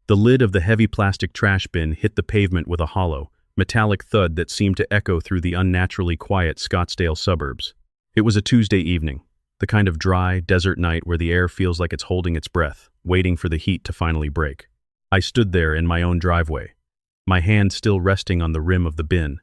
The lid of the heavy plastic trash bin hit the pavement with a hollow, metallic thud that seemed to echo through the unnaturally quiet Scottsdale suburbs. It was a Tuesday evening, the kind of dry, desert night where the air feels like it's holding its breath, waiting for the heat to finally break. I stood there in my own driveway, my hand still resting on the rim of the bin,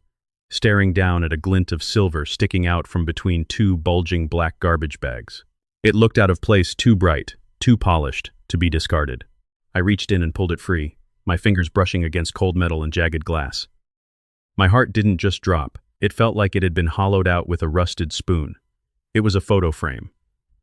staring down at a glint of silver sticking out from between two bulging black garbage bags. It looked out of place, too bright, too polished, to be discarded. I reached in and pulled it free, my fingers brushing against cold metal and jagged glass. My heart didn't just drop, it felt like it had been hollowed out with a rusted spoon. It was a photo frame.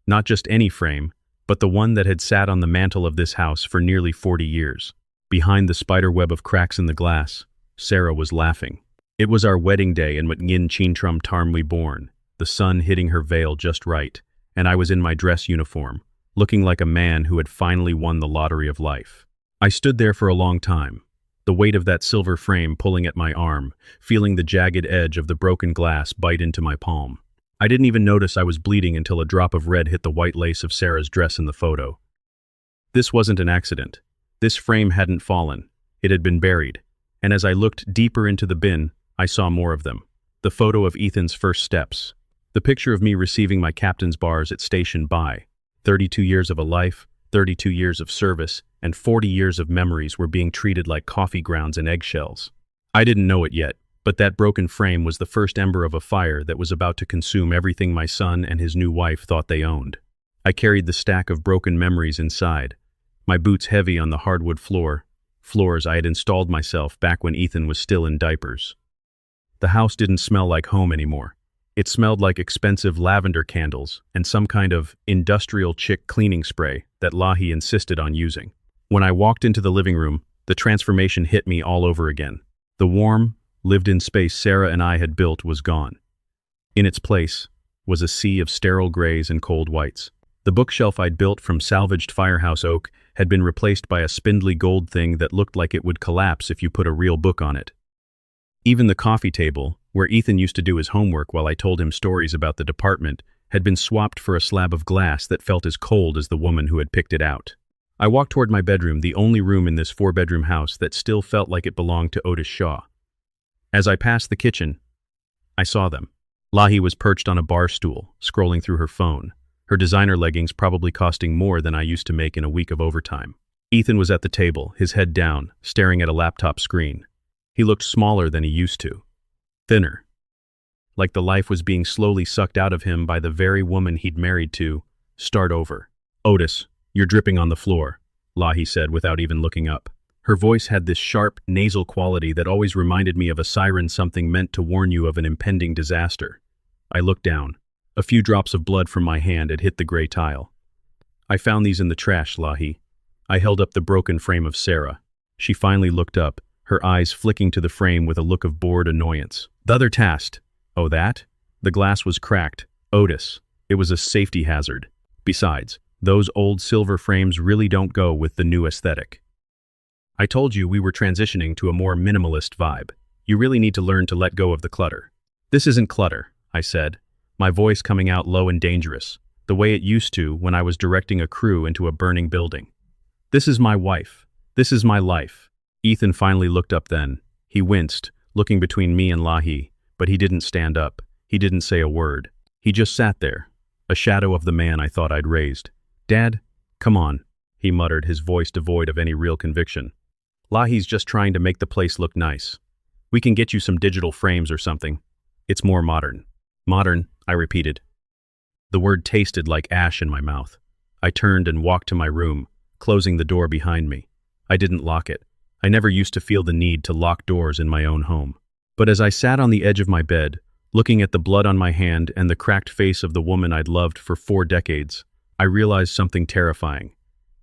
Not just any frame, but the one that had sat on the mantel of this house for nearly 40 years. Behind the spiderweb of cracks in the glass, Sarah was laughing. It was our wedding day and Mtngin Chintrum Tarmwi born, the sun hitting her veil just right, and I was in my dress uniform, looking like a man who had finally won the lottery of life. I stood there for a long time, the weight of that silver frame pulling at my arm, feeling the jagged edge of the broken glass bite into my palm. I didn't even notice I was bleeding until a drop of red hit the white lace of Sarah's dress in the photo. This wasn't an accident. This frame hadn't fallen. It had been buried. And as I looked deeper into the bin, I saw more of them. The photo of Ethan's first steps. The picture of me receiving my captain's bars at Station By. 32 years of a life, 32 years of service, and 40 years of memories were being treated like coffee grounds and eggshells. I didn't know it yet, but that broken frame was the first ember of a fire that was about to consume everything my son and his new wife thought they owned. I carried the stack of broken memories inside, my boots heavy on the hardwood floors I had installed myself back when Ethan was still in diapers. The house didn't smell like home anymore. It smelled like expensive lavender candles and some kind of industrial chick cleaning spray that Lahi insisted on using. When I walked into the living room, the transformation hit me all over again. The warm, lived-in space Sarah and I had built was gone. In its place was a sea of sterile grays and cold whites. The bookshelf I'd built from salvaged firehouse oak had been replaced by a spindly gold thing that looked like it would collapse if you put a real book on it. Even the coffee table, where Ethan used to do his homework while I told him stories about the department, had been swapped for a slab of glass that felt as cold as the woman who had picked it out. I walked toward my bedroom, the only room in this 4-bedroom house that still felt like it belonged to Otis Shaw. As I passed the kitchen, I saw them. Lahi was perched on a bar stool, scrolling through her phone, her designer leggings probably costing more than I used to make in a week of overtime. Ethan was at the table, his head down, staring at a laptop screen. He looked smaller than he used to. Thinner. Like the life was being slowly sucked out of him by the very woman he'd married to start over. "Otis, you're dripping on the floor," Lahi said without even looking up. Her voice had this sharp, nasal quality that always reminded me of a siren, something meant to warn you of an impending disaster. I looked down. A few drops of blood from my hand had hit the gray tile. "I found these in the trash, Lahi." I held up the broken frame of Sarah. She finally looked up, her eyes flicking to the frame with a look of bored annoyance. "The other task." "Oh, that?" The glass was cracked. "Otis, it was a safety hazard. Besides, those old silver frames really don't go with the new aesthetic. I told you we were transitioning to a more minimalist vibe. You really need to learn to let go of the clutter." "This isn't clutter," I said, my voice coming out low and dangerous, the way it used to when I was directing a crew into a burning building. "This is my wife. This is my life." Ethan finally looked up then. He winced, looking between me and Lahi, but he didn't stand up. He didn't say a word. He just sat there, a shadow of the man I thought I'd raised. "Dad, come on," he muttered, his voice devoid of any real conviction. "Lahi's just trying to make the place look nice. We can get you some digital frames or something. It's more modern." "Modern," I repeated. The word tasted like ash in my mouth. I turned and walked to my room, closing the door behind me. I didn't lock it. I never used to feel the need to lock doors in my own home. But as I sat on the edge of my bed, looking at the blood on my hand and the cracked face of the woman I'd loved for 4 decades, I realized something terrifying.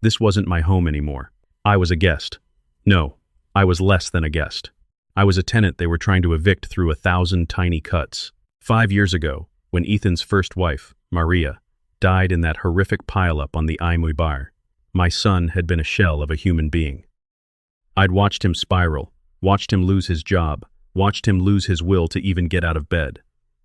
This wasn't my home anymore. I was a guest. No, I was less than a guest. I was a tenant they were trying to evict through 1,000 tiny cuts. 5 years ago, when Ethan's first wife, Maria, died in that horrific pileup on the Imui Bar, my son had been a shell of a human being. I'd watched him spiral, watched him lose his job, watched him lose his will to even get out of bed.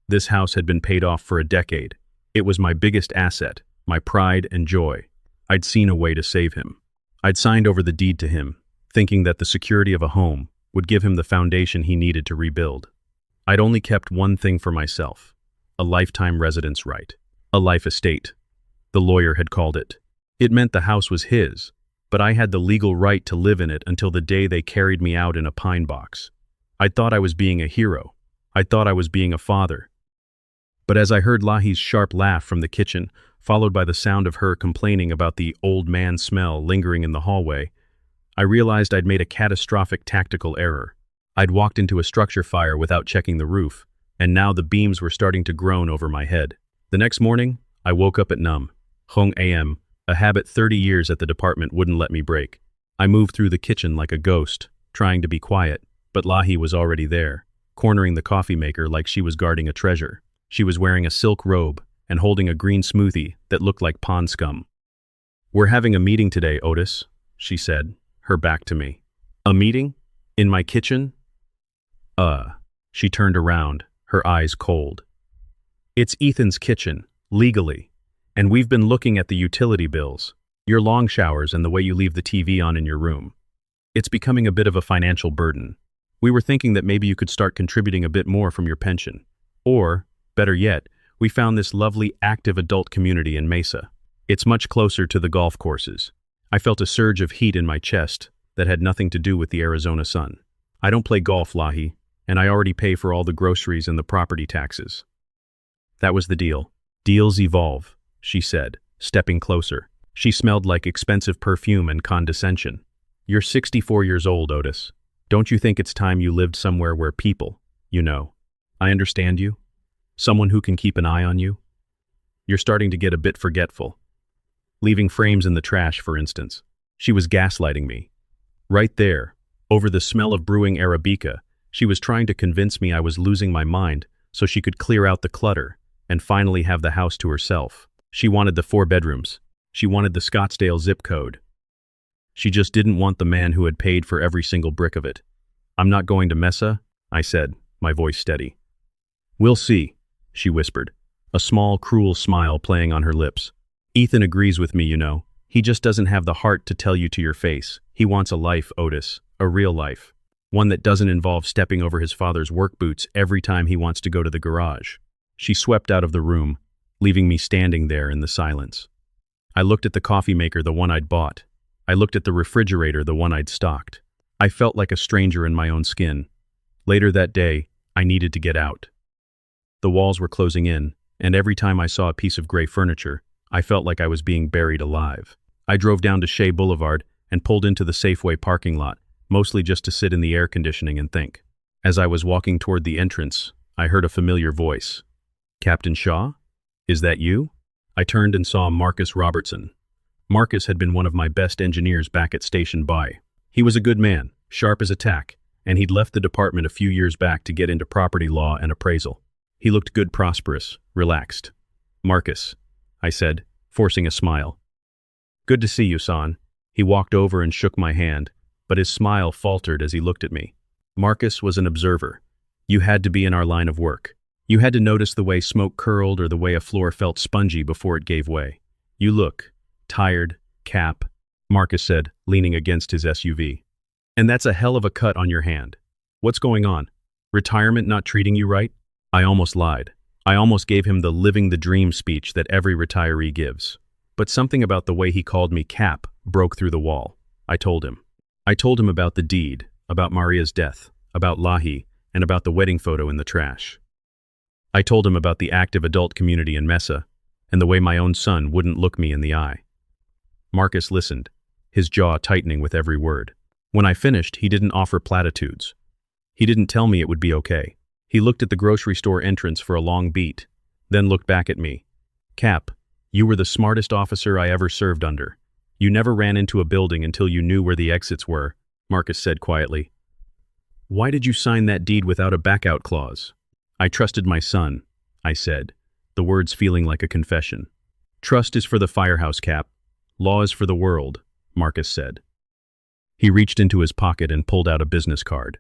This house had been paid off for a decade. It was my biggest asset, my pride and joy. I'd seen a way to save him. I'd signed over the deed to him, thinking that the security of a home would give him the foundation he needed to rebuild. I'd only kept one thing for myself: a lifetime residence right. A life estate, the lawyer had called it. It meant the house was his, but I had the legal right to live in it until the day they carried me out in a pine box. I thought I was being a hero. I thought I was being a father. But as I heard Lahi's sharp laugh from the kitchen, followed by the sound of her complaining about the old man smell lingering in the hallway, I realized I'd made a catastrophic tactical error. I'd walked into a structure fire without checking the roof, and now the beams were starting to groan over my head. The next morning, I woke up at Hong a.m., a habit 30 years at the department wouldn't let me break. I moved through the kitchen like a ghost, trying to be quiet, but Lahi was already there, cornering the coffee maker like she was guarding a treasure. She was wearing a silk robe and holding a green smoothie that looked like pond scum. "We're having a meeting today, Otis," she said, her back to me. "A meeting? In my kitchen?" She turned around, her eyes cold. "It's Ethan's kitchen, legally. And we've been looking at the utility bills, your long showers and the way you leave the TV on in your room. It's becoming a bit of a financial burden. We were thinking that maybe you could start contributing a bit more from your pension. Or, better yet, we found this lovely active adult community in Mesa. It's much closer to the golf courses." I felt a surge of heat in my chest that had nothing to do with the Arizona sun. "I don't play golf, Lahi, and I already pay for all the groceries and the property taxes." That was the deal. "Deals evolve," she said, stepping closer. She smelled like expensive perfume and condescension. "You're 64 years old, Otis. Don't you think it's time you lived somewhere where people, I understand you? Someone who can keep an eye on you? You're starting to get a bit forgetful. Leaving frames in the trash, for instance." She was gaslighting me. Right there, over the smell of brewing Arabica, she was trying to convince me I was losing my mind so she could clear out the clutter and finally have the house to herself. She wanted the 4 bedrooms. She wanted the Scottsdale zip code. She just didn't want the man who had paid for every single brick of it. "I'm not going to Mesa," I said, my voice steady. "We'll see," she whispered, a small, cruel smile playing on her lips. "Ethan agrees with me, He just doesn't have the heart to tell you to your face. He wants a life, Otis, a real life. One that doesn't involve stepping over his father's work boots every time he wants to go to the garage." She swept out of the room, leaving me standing there in the silence. I looked at the coffee maker, the one I'd bought. I looked at the refrigerator, the one I'd stocked. I felt like a stranger in my own skin. Later that day, I needed to get out. The walls were closing in, and every time I saw a piece of gray furniture, I felt like I was being buried alive. I drove down to Shea Boulevard and pulled into the Safeway parking lot, mostly just to sit in the air conditioning and think. As I was walking toward the entrance, I heard a familiar voice. "Captain Shaw? Is that you?" I turned and saw Marcus Robertson. Marcus had been one of my best engineers back at Station By. He was a good man, sharp as a tack, and he'd left the department a few years back to get into property law and appraisal. He looked good, prosperous, relaxed. "Marcus," I said, forcing a smile. "Good to see you, son." He walked over and shook my hand, but his smile faltered as he looked at me. Marcus was an observer. You had to be in our line of work. You had to notice the way smoke curled or the way a floor felt spongy before it gave way. "You look tired, Cap," Marcus said, leaning against his SUV. "And that's a hell of a cut on your hand. What's going on? Retirement not treating you right?" I almost lied. I almost gave him the living the dream speech that every retiree gives. But something about the way he called me Cap broke through the wall. I told him. I told him about the deed, about Maria's death, about Lahi, and about the wedding photo in the trash. I told him about the active adult community in Mesa, and the way my own son wouldn't look me in the eye. Marcus listened, his jaw tightening with every word. When I finished, he didn't offer platitudes. He didn't tell me it would be okay. He looked at the grocery store entrance for a long beat, then looked back at me. "Cap, you were the smartest officer I ever served under. You never ran into a building until you knew where the exits were," Marcus said quietly. "Why did you sign that deed without a back-out clause?" "I trusted my son," I said, the words feeling like a confession. "Trust is for the firehouse, Cap. Law is for the world," Marcus said. He reached into his pocket and pulled out a business card.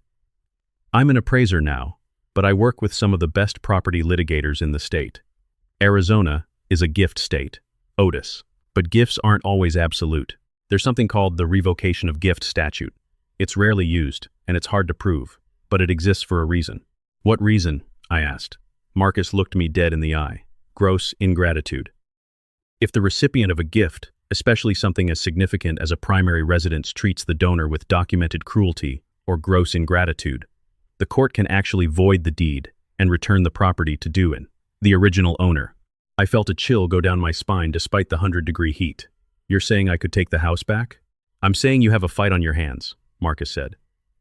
"I'm an appraiser now, but I work with some of the best property litigators in the state. Arizona is a gift state, Otis, but gifts aren't always absolute. There's something called the revocation of gift statute. It's rarely used, and it's hard to prove, but it exists for a reason. What reason? I asked. Marcus looked me dead in the eye. Gross ingratitude. If the recipient of a gift, especially something as significant as a primary residence, treats the donor with documented cruelty or gross ingratitude, the court can actually void the deed and return the property to Duin, the original owner. I felt a chill go down my spine despite the 100-degree heat. You're saying I could take the house back? I'm saying you have a fight on your hands, Marcus said.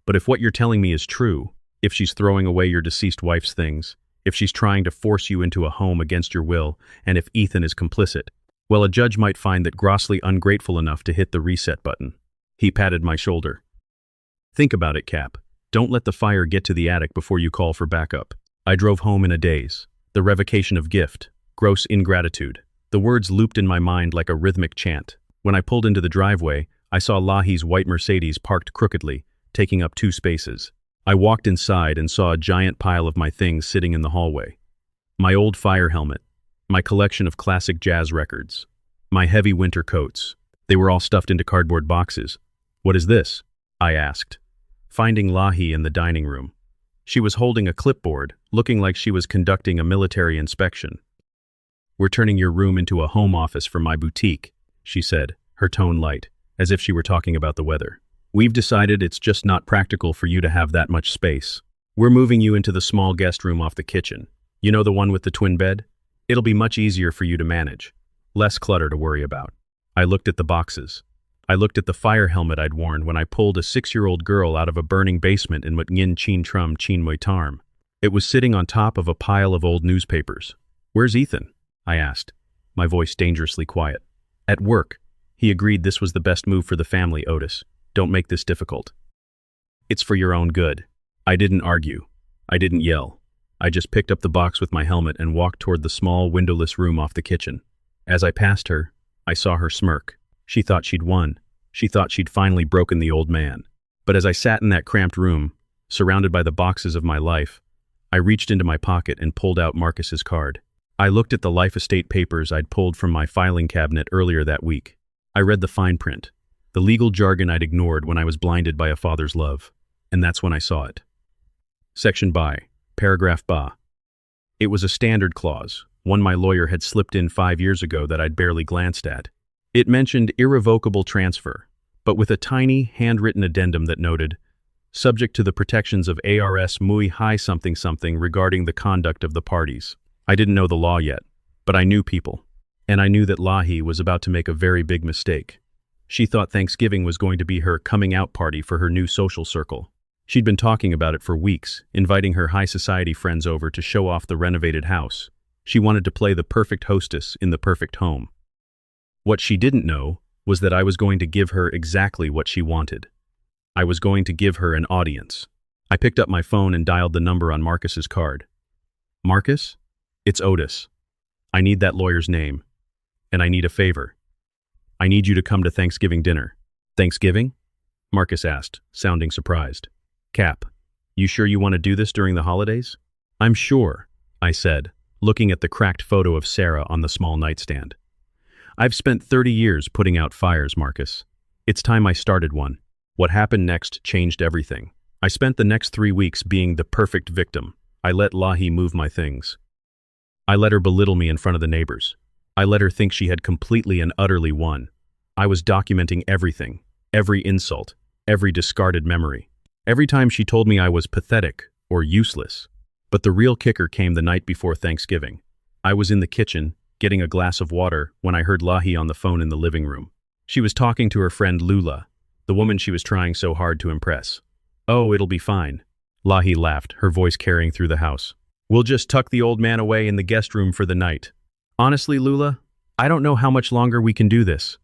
But if what you're telling me is true, if she's throwing away your deceased wife's things, if she's trying to force you into a home against your will, and if Ethan is complicit, well, a judge might find that grossly ungrateful enough to hit the reset button. He patted my shoulder. Think about it, Cap. Don't let the fire get to the attic before you call for backup. I drove home in a daze. The revocation of gift. Gross ingratitude. The words looped in my mind like a rhythmic chant. When I pulled into the driveway, I saw Lahi's white Mercedes parked crookedly, taking up 2 spaces. I walked inside and saw a giant pile of my things sitting in the hallway. My old fire helmet, my collection of classic jazz records, my heavy winter coats. They were all stuffed into cardboard boxes. What is this? I asked, finding Lahi in the dining room. She was holding a clipboard, looking like she was conducting a military inspection. We're turning your room into a home office for my boutique, she said, her tone light, as if she were talking about the weather. We've decided it's just not practical for you to have that much space. We're moving you into the small guest room off the kitchen. You know, the one with the twin bed? It'll be much easier for you to manage. Less clutter to worry about. I looked at the boxes. I looked at the fire helmet I'd worn when I pulled a 6-year-old girl out of a burning basement in Wat Ngin Chin Trum Chin Mui Tarm. It was sitting on top of a pile of old newspapers. Where's Ethan? I asked, my voice dangerously quiet. At work. He agreed this was the best move for the family, Otis. Don't make this difficult. It's for your own good. I didn't argue. I didn't yell. I just picked up the box with my helmet and walked toward the small, windowless room off the kitchen. As I passed her, I saw her smirk. She thought she'd won. She thought she'd finally broken the old man. But as I sat in that cramped room, surrounded by the boxes of my life, I reached into my pocket and pulled out Marcus's card. I looked at the life estate papers I'd pulled from my filing cabinet earlier that week. I read the fine print, the legal jargon I'd ignored when I was blinded by a father's love. And that's when I saw it. Section by, paragraph ba. It was a standard clause, one my lawyer had slipped in 5 years ago that I'd barely glanced at. It mentioned irrevocable transfer, but with a tiny, handwritten addendum that noted, subject to the protections of ARS Mui High something something regarding the conduct of the parties. I didn't know the law yet, but I knew people, and I knew that Lahi was about to make a very big mistake. She thought Thanksgiving was going to be her coming-out party for her new social circle. She'd been talking about it for weeks, inviting her high society friends over to show off the renovated house. She wanted to play the perfect hostess in the perfect home. What she didn't know was that I was going to give her exactly what she wanted. I was going to give her an audience. I picked up my phone and dialed the number on Marcus's card. Marcus? It's Otis. I need that lawyer's name. And I need a favor. I need you to come to Thanksgiving dinner. Thanksgiving? Marcus asked, sounding surprised. Cap, you sure you want to do this during the holidays? I'm sure, I said, looking at the cracked photo of Sarah on the small nightstand. I've spent 30 years putting out fires, Marcus. It's time I started one. What happened next changed everything. I spent the next 3 weeks being the perfect victim. I let Lahi move my things. I let her belittle me in front of the neighbors. I let her think she had completely and utterly won. I was documenting everything, every insult, every discarded memory. Every time she told me I was pathetic or useless. But the real kicker came the night before Thanksgiving. I was in the kitchen, getting a glass of water, when I heard Lahi on the phone in the living room. She was talking to her friend Lula, the woman she was trying so hard to impress. Oh, it'll be fine. Lahi laughed, her voice carrying through the house. We'll just tuck the old man away in the guest room for the night. Honestly, Lula, I don't know how much longer we can do this.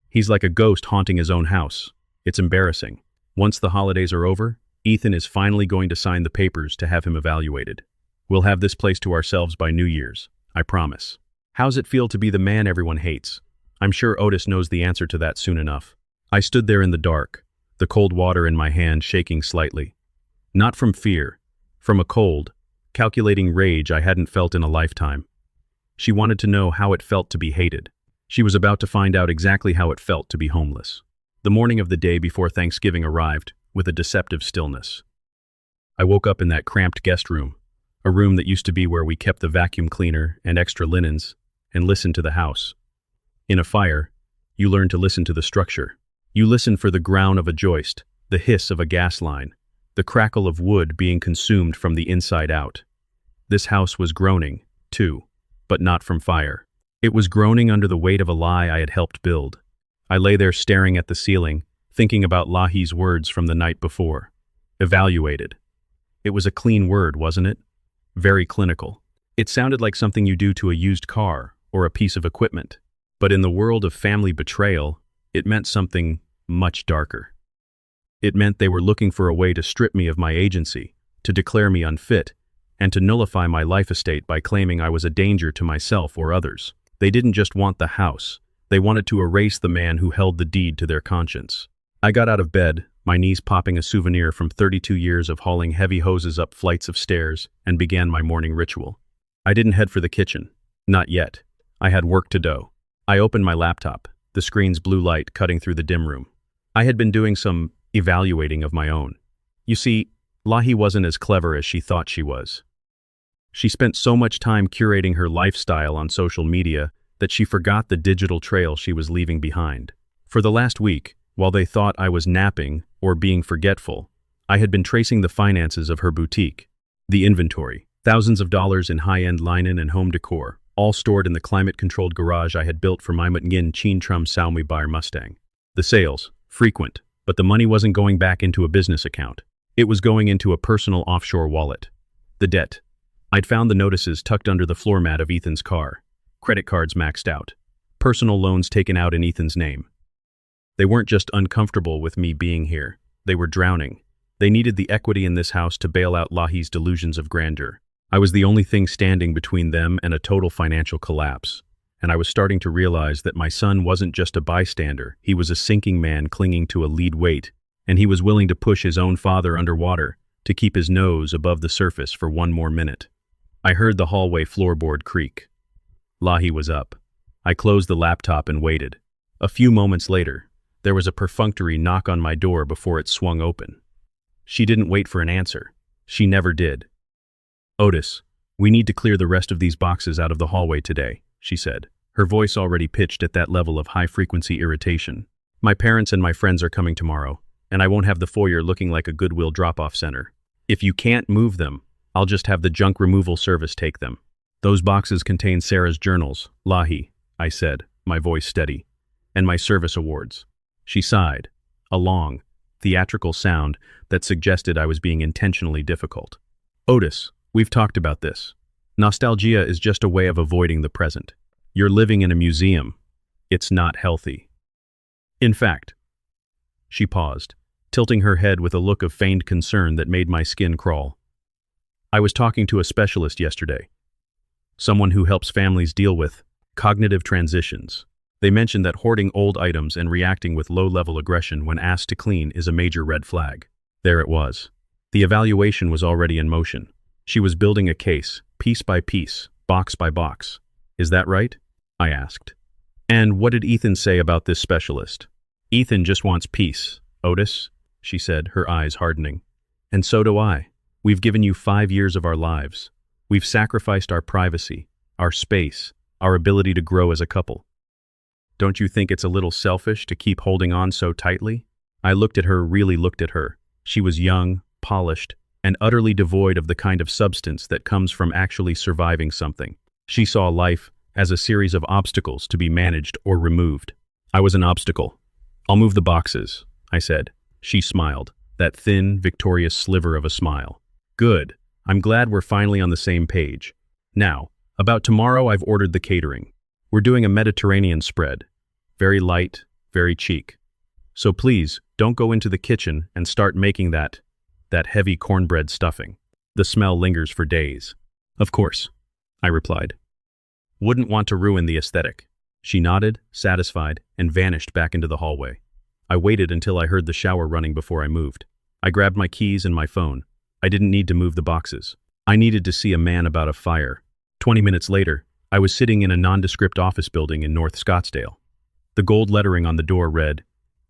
He's like a ghost haunting his own house. It's embarrassing. Once the holidays are over, Ethan is finally going to sign the papers to have him evaluated. We'll have this place to ourselves by New Year's, I promise. How's it feel to be the man everyone hates? I'm sure Otis knows the answer to that soon enough. I stood there in the dark, the cold water in my hand shaking slightly. Not from fear, from a cold, calculating rage I hadn't felt in a lifetime. She wanted to know how it felt to be hated. She was about to find out exactly how it felt to be homeless. The morning of the day before Thanksgiving arrived, with a deceptive stillness. I woke up in that cramped guest room, a room that used to be where we kept the vacuum cleaner and extra linens, and listened to the house. In a fire, you learn to listen to the structure. You listen for the groan of a joist, the hiss of a gas line, the crackle of wood being consumed from the inside out. This house was groaning, too, but not from fire. It was groaning under the weight of a lie I had helped build. I lay there staring at the ceiling, thinking about Lahi's words from the night before. Evaluated. It was a clean word, wasn't it? Very clinical. It sounded like something you do to a used car or a piece of equipment. But in the world of family betrayal, it meant something much darker. It meant they were looking for a way to strip me of my agency, to declare me unfit, and to nullify my life estate by claiming I was a danger to myself or others. They didn't just want the house. They wanted to erase the man who held the deed to their conscience. I got out of bed, my knees popping a souvenir from 32 years of hauling heavy hoses up flights of stairs, and began my morning ritual. I didn't head for the kitchen. Not yet. I had work to do. I opened my laptop, the screen's blue light cutting through the dim room. I had been doing some evaluating of my own. You see, Lahi wasn't as clever as she thought she was. She spent so much time curating her lifestyle on social media that she forgot the digital trail she was leaving behind. For the last week, while they thought I was napping or being forgetful, I had been tracing the finances of her boutique. The inventory, thousands of dollars in high-end linen and home decor, all stored in the climate-controlled garage I had built for my Mutngin Chintrum Saumi Bar Mustang. The sales, frequent, but the money wasn't going back into a business account. It was going into a personal offshore wallet. The debt. I'd found the notices tucked under the floor mat of Ethan's car. Credit cards maxed out. Personal loans taken out in Ethan's name. They weren't just uncomfortable with me being here. They were drowning. They needed the equity in this house to bail out Lahi's delusions of grandeur. I was the only thing standing between them and a total financial collapse. And I was starting to realize that my son wasn't just a bystander. He was a sinking man clinging to a lead weight, and he was willing to push his own father underwater to keep his nose above the surface for one more minute. I heard the hallway floorboard creak. Lahi was up. I closed the laptop and waited. A few moments later, there was a perfunctory knock on my door before it swung open. She didn't wait for an answer. She never did. "Otis, we need to clear the rest of these boxes out of the hallway today," she said, her voice already pitched at that level of high-frequency irritation. "My parents and my friends are coming tomorrow, and I won't have the foyer looking like a Goodwill drop-off center. If you can't move them, I'll just have the junk removal service take them." "Those boxes contain Sarah's journals, Lahi," I said, my voice steady, "and my service awards." She sighed, a long, theatrical sound that suggested I was being intentionally difficult. "Otis, we've talked about this. Nostalgia is just a way of avoiding the present. You're living in a museum. It's not healthy. In fact," she paused, tilting her head with a look of feigned concern that made my skin crawl. "I was talking to a specialist yesterday. Someone who helps families deal with cognitive transitions. They mentioned that hoarding old items and reacting with low-level aggression when asked to clean is a major red flag." There it was. The evaluation was already in motion. She was building a case, piece by piece, box by box. "Is that right?" I asked. "And what did Ethan say about this specialist?" "Ethan just wants peace, Otis," she said, her eyes hardening. "And so do I. We've given you 5 years of our lives. We've sacrificed our privacy, our space, our ability to grow as a couple. Don't you think it's a little selfish to keep holding on so tightly?" I looked at her, really looked at her. She was young, polished, and utterly devoid of the kind of substance that comes from actually surviving something. She saw life as a series of obstacles to be managed or removed. I was an obstacle. "I'll move the boxes," I said. She smiled, that thin, victorious sliver of a smile. "Good. I'm glad we're finally on the same page. Now, about tomorrow, I've ordered the catering. We're doing a Mediterranean spread. Very light, very cheek. So please, don't go into the kitchen and start making that heavy cornbread stuffing. The smell lingers for days." "Of course," I replied. "Wouldn't want to ruin the aesthetic." She nodded, satisfied, and vanished back into the hallway. I waited until I heard the shower running before I moved. I grabbed my keys and my phone. I didn't need to move the boxes. I needed to see a man about a fire. 20 minutes later, I was sitting in a nondescript office building in North Scottsdale. The gold lettering on the door read,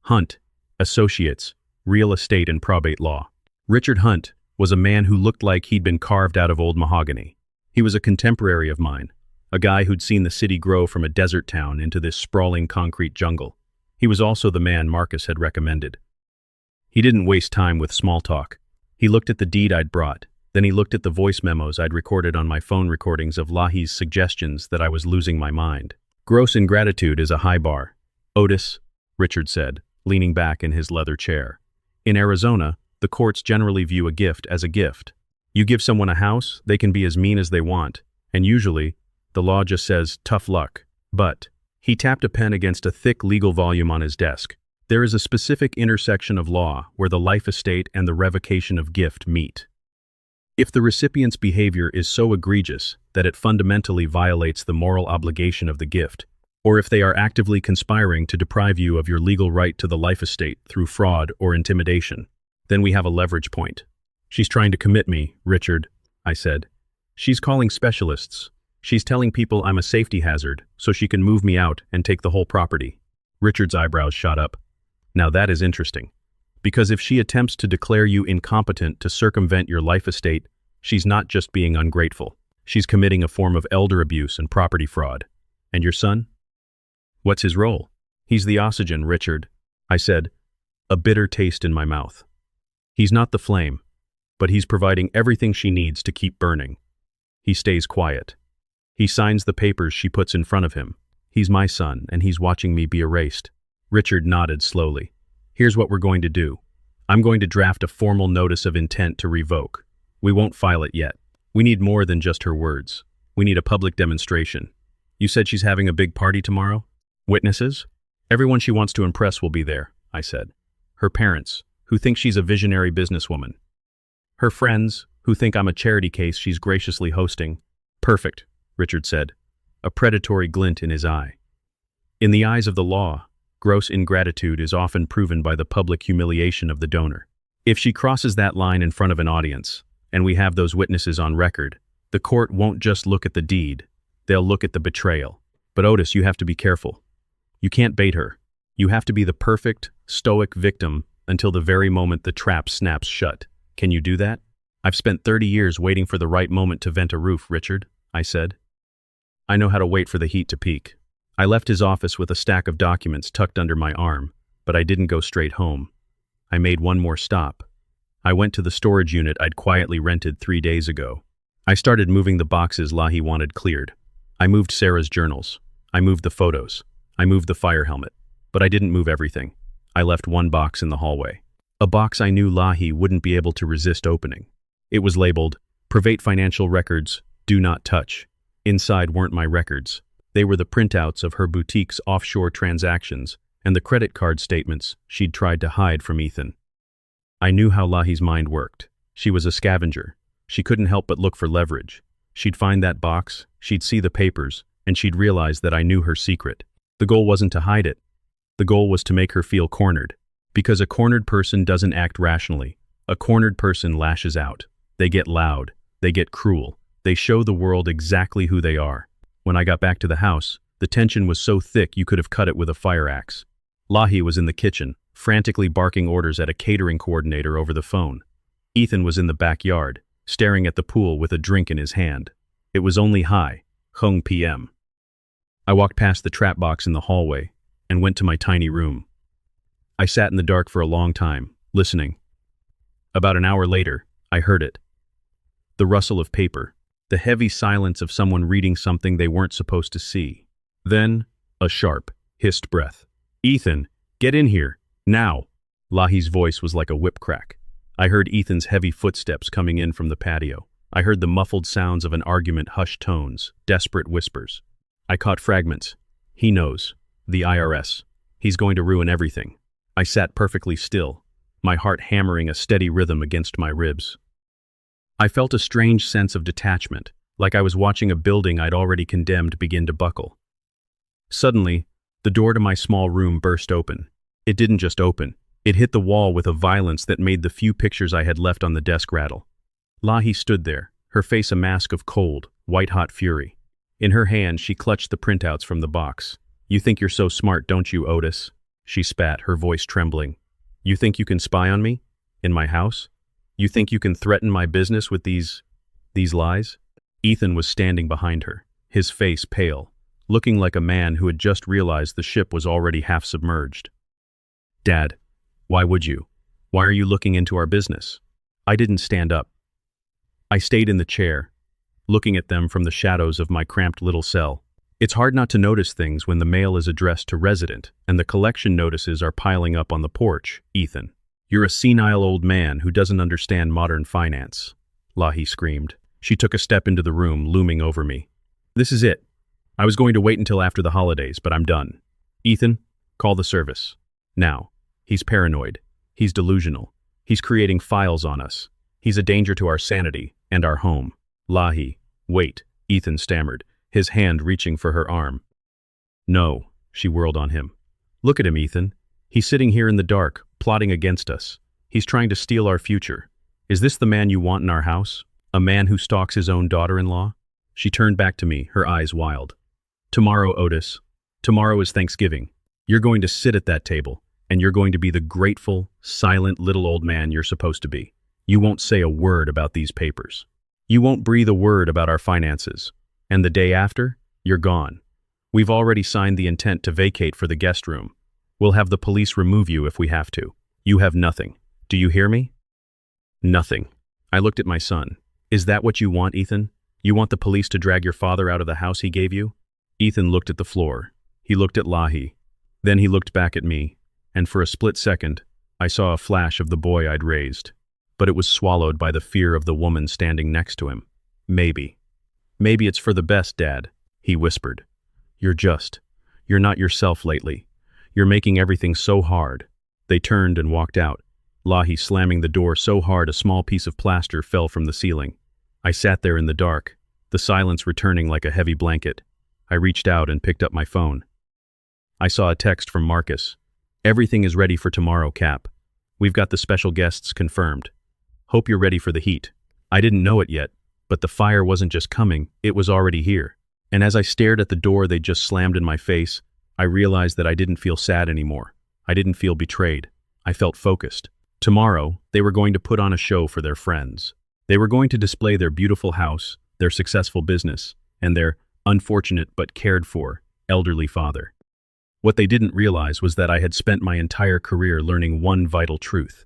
"Hunt, Associates, Real Estate and Probate Law. Richard Hunt was a man who looked like he'd been carved out of old mahogany. He was a contemporary of mine, a guy who'd seen the city grow from a desert town into this sprawling concrete jungle. He was also the man Marcus had recommended. He didn't waste time with small talk. He looked at the deed I'd brought, then he looked at the voice memos I'd recorded on my phone recordings of Lahi's suggestions that I was losing my mind. Gross ingratitude is a high bar. Otis, Richard said, leaning back in his leather chair. In Arizona, the courts generally view a gift as a gift. You give someone a house, they can be as mean as they want, and usually, the law just says, tough luck. But he tapped a pen against a thick legal volume on his desk. There is a specific intersection of law where the life estate and the revocation of gift meet. If the recipient's behavior is so egregious that it fundamentally violates the moral obligation of the gift, or if they are actively conspiring to deprive you of your legal right to the life estate through fraud or intimidation, then we have a leverage point. She's trying to commit me, Richard, I said. She's calling specialists. She's telling people I'm a safety hazard so she can move me out and take the whole property. Richard's eyebrows shot up. Now that is interesting. Because if she attempts to declare you incompetent to circumvent your life estate, she's not just being ungrateful. She's committing a form of elder abuse and property fraud. And your son? What's his role? He's the oxygen, Richard, I said, a bitter taste in my mouth. He's not the flame, but he's providing everything she needs to keep burning. He stays quiet. He signs the papers she puts in front of him. He's my son, and he's watching me be erased. Richard nodded slowly. Here's what we're going to do. I'm going to draft a formal notice of intent to revoke. We won't file it yet. We need more than just her words. We need a public demonstration. You said she's having a big party tomorrow? Witnesses? Everyone she wants to impress will be there, I said. Her parents, who think she's a visionary businesswoman. Her friends, who think I'm a charity case she's graciously hosting. Perfect, Richard said, a predatory glint in his eye. In the eyes of the law, gross ingratitude is often proven by the public humiliation of the donor. If she crosses that line in front of an audience, and we have those witnesses on record, the court won't just look at the deed, they'll look at the betrayal. But Otis, you have to be careful. You can't bait her. You have to be the perfect, stoic victim until the very moment the trap snaps shut. Can you do that? I've spent 30 years waiting for the right moment to vent a roof, Richard, I said. I know how to wait for the heat to peak. I left his office with a stack of documents tucked under my arm, but I didn't go straight home. I made one more stop. I went to the storage unit I'd quietly rented 3 days ago. I started moving the boxes Lahi wanted cleared. I moved Sarah's journals. I moved the photos. I moved the fire helmet. But I didn't move everything. I left one box in the hallway. A box I knew Lahi wouldn't be able to resist opening. It was labeled, Private Financial Records, Do Not Touch. Inside weren't my records. They were the printouts of her boutique's offshore transactions and the credit card statements she'd tried to hide from Ethan. I knew how Lahi's mind worked. She was a scavenger. She couldn't help but look for leverage. She'd find that box, she'd see the papers, and she'd realize that I knew her secret. The goal wasn't to hide it. The goal was to make her feel cornered. Because a cornered person doesn't act rationally. A cornered person lashes out. They get loud. They get cruel. They show the world exactly who they are. When I got back to the house, the tension was so thick you could have cut it with a fire axe. Lahi was in the kitchen, frantically barking orders at a catering coordinator over the phone. Ethan was in the backyard, staring at the pool with a drink in his hand. It was only high, hung PM. I walked past the trap box in the hallway and went to my tiny room. I sat in the dark for a long time, listening. About an hour later, I heard it. The rustle of paper. The heavy silence of someone reading something they weren't supposed to see. Then, a sharp, hissed breath. Ethan, get in here, now. Lahi's voice was like a whip crack. I heard Ethan's heavy footsteps coming in from the patio. I heard the muffled sounds of an argument, hushed tones, desperate whispers. I caught fragments. He knows. The IRS. He's going to ruin everything. I sat perfectly still, my heart hammering a steady rhythm against my ribs. I felt a strange sense of detachment, like I was watching a building I'd already condemned begin to buckle. Suddenly, the door to my small room burst open. It didn't just open. It hit the wall with a violence that made the few pictures I had left on the desk rattle. Lahi stood there, her face a mask of cold, white-hot fury. In her hand, she clutched the printouts from the box. You think you're so smart, don't you, Otis? She spat, her voice trembling. You think you can spy on me? In my house? You think you can threaten my business with these lies? Ethan was standing behind her, his face pale, looking like a man who had just realized the ship was already half submerged. Dad, why would you? Why are you looking into our business? I didn't stand up. I stayed in the chair, looking at them from the shadows of my cramped little cell. It's hard not to notice things when the mail is addressed to resident and the collection notices are piling up on the porch, Ethan. You're a senile old man who doesn't understand modern finance, Lahi screamed. She took a step into the room, looming over me. This is it. I was going to wait until after the holidays, but I'm done. Ethan, call the service. Now. He's paranoid. He's delusional. He's creating files on us. He's a danger to our sanity and our home. Lahi, wait, Ethan stammered, his hand reaching for her arm. No, she whirled on him. Look at him, Ethan. He's sitting here in the dark, plotting against us. He's trying to steal our future. Is this the man you want in our house? A man who stalks his own daughter-in-law? She turned back to me, her eyes wild. Tomorrow, Otis. Tomorrow is Thanksgiving. You're going to sit at that table, and you're going to be the grateful, silent little old man you're supposed to be. You won't say a word about these papers. You won't breathe a word about our finances. And the day after, you're gone. We've already signed the intent to vacate for the guest room. We'll have the police remove you if we have to. You have nothing. Do you hear me? Nothing. I looked at my son. Is that what you want, Ethan? You want the police to drag your father out of the house he gave you? Ethan looked at the floor. He looked at Lahi. Then he looked back at me, and for a split second, I saw a flash of the boy I'd raised. But it was swallowed by the fear of the woman standing next to him. Maybe. Maybe it's for the best, Dad, he whispered. You're not yourself lately. You're making everything so hard. They turned and walked out, Lahi slamming the door so hard a small piece of plaster fell from the ceiling. I sat there in the dark, the silence returning like a heavy blanket. I reached out and picked up my phone. I saw a text from Marcus. Everything is ready for tomorrow, Cap. We've got the special guests confirmed. Hope you're ready for the heat. I didn't know it yet, but the fire wasn't just coming, it was already here. And as I stared at the door they just slammed in my face, I realized that I didn't feel sad anymore. I didn't feel betrayed. I felt focused. Tomorrow, they were going to put on a show for their friends. They were going to display their beautiful house, their successful business, and their unfortunate but cared for elderly father. What they didn't realize was that I had spent my entire career learning one vital truth.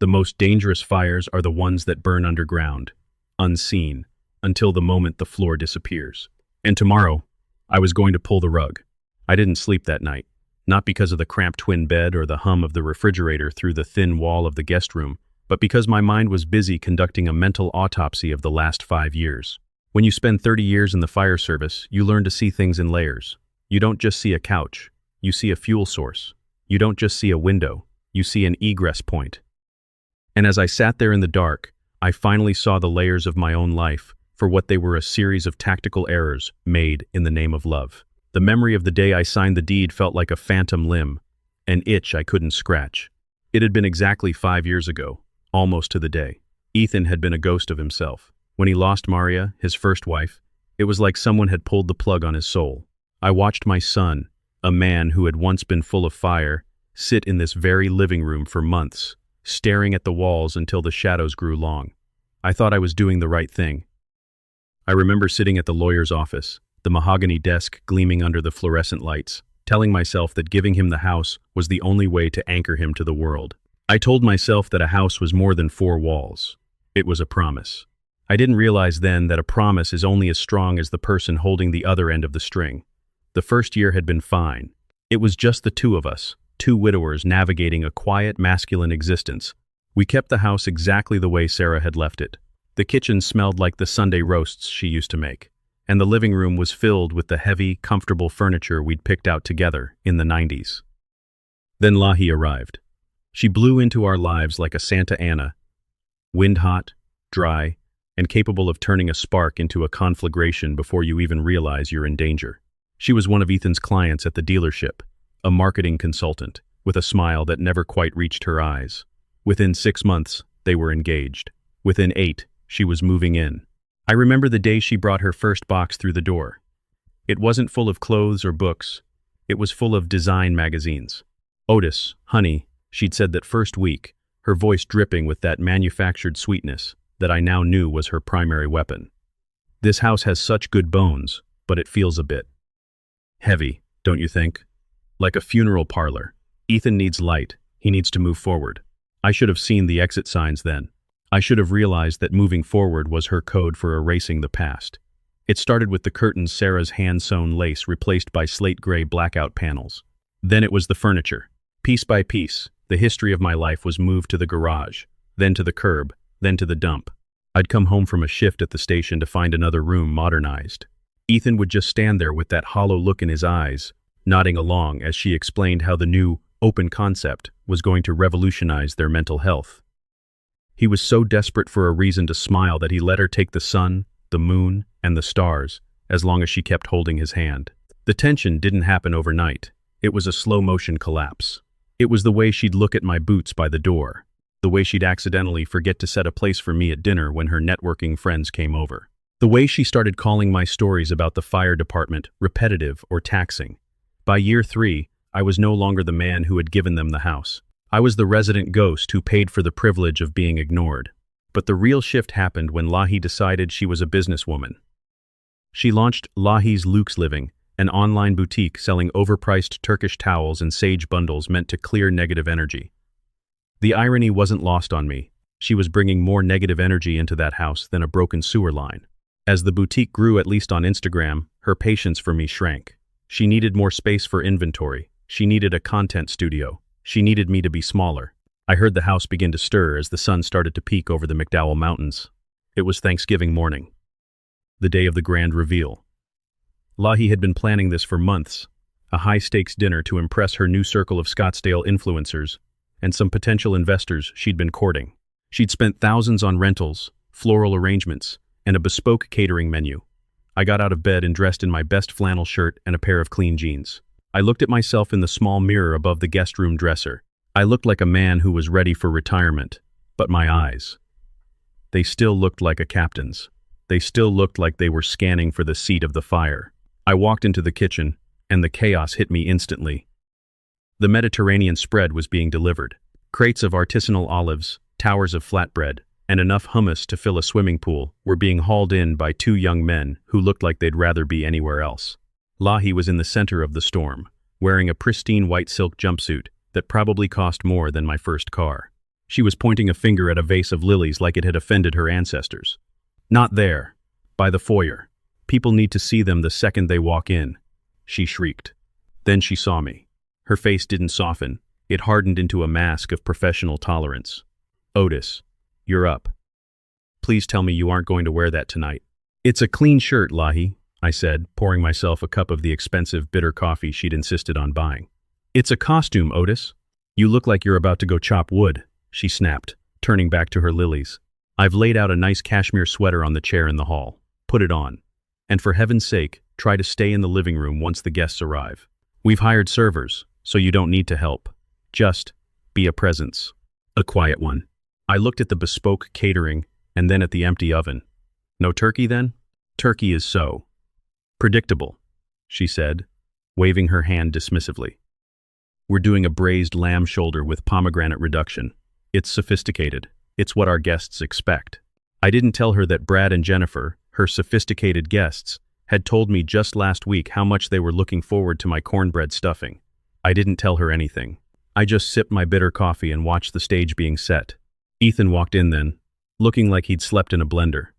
The most dangerous fires are the ones that burn underground, unseen, until the moment the floor disappears. And tomorrow, I was going to pull the rug. I didn't sleep that night, not because of the cramped twin bed or the hum of the refrigerator through the thin wall of the guest room, but because my mind was busy conducting a mental autopsy of the last 5 years. When you spend 30 years in the fire service, you learn to see things in layers. You don't just see a couch, you see a fuel source. You don't just see a window, you see an egress point. And as I sat there in the dark, I finally saw the layers of my own life for what they were: a series of tactical errors made in the name of love. The memory of the day I signed the deed felt like a phantom limb, an itch I couldn't scratch. It had been exactly 5 years ago, almost to the day. Ethan had been a ghost of himself. When he lost Maria, his first wife, it was like someone had pulled the plug on his soul. I watched my son, a man who had once been full of fire, sit in this very living room for months, staring at the walls until the shadows grew long. I thought I was doing the right thing. I remember sitting at the lawyer's office, the mahogany desk gleaming under the fluorescent lights, telling myself that giving him the house was the only way to anchor him to the world. I told myself that a house was more than 4 walls. It was a promise. I didn't realize then that a promise is only as strong as the person holding the other end of the string. The first year had been fine. It was just the two of us, 2 widowers navigating a quiet, masculine existence. We kept the house exactly the way Sarah had left it. The kitchen smelled like the Sunday roasts she used to make, and the living room was filled with the heavy, comfortable furniture we'd picked out together in the 90s. Then Lahi arrived. She blew into our lives like a Santa Ana, wind-hot, dry, and capable of turning a spark into a conflagration before you even realize you're in danger. She was one of Ethan's clients at the dealership, a marketing consultant, with a smile that never quite reached her eyes. Within 6 months, they were engaged. Within 8, she was moving in. I remember the day she brought her first box through the door. It wasn't full of clothes or books. It was full of design magazines. Otis, honey, She'd said that first week, her voice dripping with that manufactured sweetness that I now knew was her primary weapon. This house has such good bones, but it feels a bit heavy, don't you think? Like a funeral parlor. Ethan needs light. He needs to move forward. I should have seen the exit signs then. I should have realized that moving forward was her code for erasing the past. It started with the curtains Sarah's hand-sewn lace replaced by slate-gray blackout panels. Then it was the furniture. Piece by piece, the history of my life was moved to the garage, then to the curb, then to the dump. I'd come home from a shift at the station to find another room modernized. Ethan would just stand there with that hollow look in his eyes, nodding along as she explained how the new, open concept was going to revolutionize their mental health. He was so desperate for a reason to smile that he let her take the sun, the moon, and the stars, as long as she kept holding his hand. The tension didn't happen overnight. It was a slow-motion collapse. It was the way she'd look at my boots by the door, the way she'd accidentally forget to set a place for me at dinner when her networking friends came over, the way she started calling my stories about the fire department repetitive or taxing. By year 3, I was no longer the man who had given them the house. I was the resident ghost who paid for the privilege of being ignored. But the real shift happened when Lahi decided she was a businesswoman. She launched Lahi's Luke's Living, an online boutique selling overpriced Turkish towels and sage bundles meant to clear negative energy. The irony wasn't lost on me. She was bringing more negative energy into that house than a broken sewer line. As the boutique grew, at least on Instagram, her patience for me shrank. She needed more space for inventory. She needed a content studio. She needed me to be smaller. I heard the house begin to stir as the sun started to peek over the McDowell Mountains. It was Thanksgiving morning, the day of the grand reveal. Lahi had been planning this for months, a high-stakes dinner to impress her new circle of Scottsdale influencers and some potential investors she'd been courting. She'd spent thousands on rentals, floral arrangements, and a bespoke catering menu. I got out of bed and dressed in my best flannel shirt and a pair of clean jeans. I looked at myself in the small mirror above the guest room dresser. I looked like a man who was ready for retirement, but my eyes, they still looked like a captain's. They still looked like they were scanning for the seat of the fire. I walked into the kitchen, and the chaos hit me instantly. The Mediterranean spread was being delivered. Crates of artisanal olives, towers of flatbread, and enough hummus to fill a swimming pool were being hauled in by 2 young men who looked like they'd rather be anywhere else. Lahi was in the center of the storm, wearing a pristine white silk jumpsuit that probably cost more than my first car. She was pointing a finger at a vase of lilies like it had offended her ancestors. "Not there. By the foyer. People need to see them the second they walk in," she shrieked. Then she saw me. Her face didn't soften. It hardened into a mask of professional tolerance. "Otis, you're up. Please tell me you aren't going to wear that tonight." "It's a clean shirt, Lahi," I said, pouring myself a cup of the expensive bitter coffee she'd insisted on buying. "It's a costume, Otis. You look like you're about to go chop wood," she snapped, turning back to her lilies. "I've laid out a nice cashmere sweater on the chair in the hall. Put it on. And for heaven's sake, try to stay in the living room once the guests arrive. We've hired servers, so you don't need to help. Just be a presence. A quiet one." I looked at the bespoke catering and then at the empty oven. "No turkey then?" "Turkey is so predictable," she said, waving her hand dismissively. "We're doing a braised lamb shoulder with pomegranate reduction. It's sophisticated. It's what our guests expect." I didn't tell her that Brad and Jennifer, her sophisticated guests, had told me just last week how much they were looking forward to my cornbread stuffing. I didn't tell her anything. I just sipped my bitter coffee and watched the stage being set. Ethan walked in then, looking like he'd slept in a blender.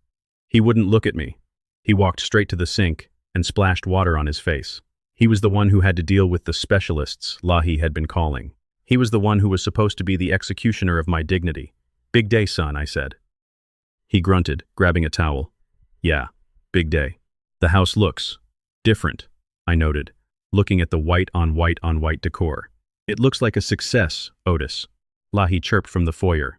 He wouldn't look at me. He walked straight to the sink and splashed water on his face. He was the one who had to deal with the specialists Lahi had been calling. He was the one who was supposed to be the executioner of my dignity. "Big day, son," I said. He grunted, grabbing a towel. "Yeah, big day. The house looks different," I noted, looking at the white on white decor. "It looks like a success, Otis," Lahi chirped from the foyer.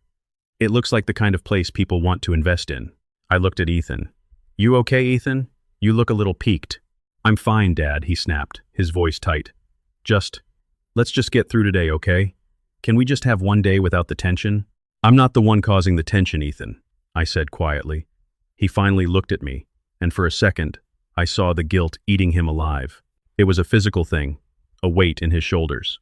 "It looks like the kind of place people want to invest in." I looked at Ethan. "You okay, Ethan? You look a little peaked." "I'm fine, Dad," he snapped, his voice tight. Let's just get through today, okay? Can we just have one day without the tension?" "I'm not the one causing the tension, Ethan," I said quietly. He finally looked at me, and for a second, I saw the guilt eating him alive. It was a physical thing, a weight in his shoulders.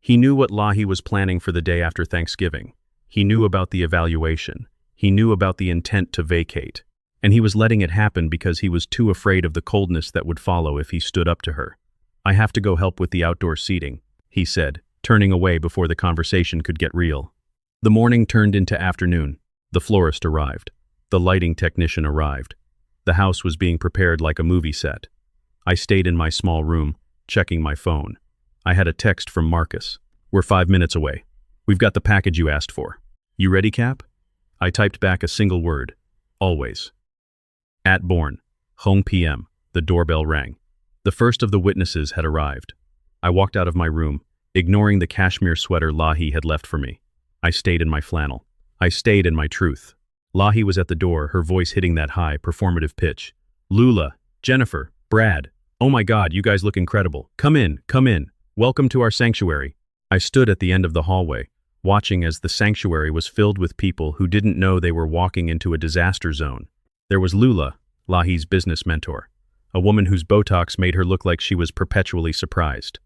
He knew what Lahi was planning for the day after Thanksgiving. He knew about the evaluation. He knew about the intent to vacate. And he was letting it happen because he was too afraid of the coldness that would follow if he stood up to her. "I have to go help with the outdoor seating," he said, turning away before the conversation could get real. The morning turned into afternoon. The florist arrived. The lighting technician arrived. The house was being prepared like a movie set. I stayed in my small room, checking my phone. I had a text from Marcus. "We're 5 minutes away. We've got the package you asked for. You ready, Cap?" I typed back a single word. "Always." At Bourne, home PM, the doorbell rang. The first of the witnesses had arrived. I walked out of my room, ignoring the cashmere sweater Lahi had left for me. I stayed in my flannel. I stayed in my truth. Lahi was at the door, her voice hitting that high, performative pitch. "Lula, Jennifer, Brad. Oh my God, you guys look incredible. Come in, come in. Welcome to our sanctuary." I stood at the end of the hallway, watching as the sanctuary was filled with people who didn't know they were walking into a disaster zone. There was Lula, Lahi's business mentor, a woman whose Botox made her look like she was perpetually surprised.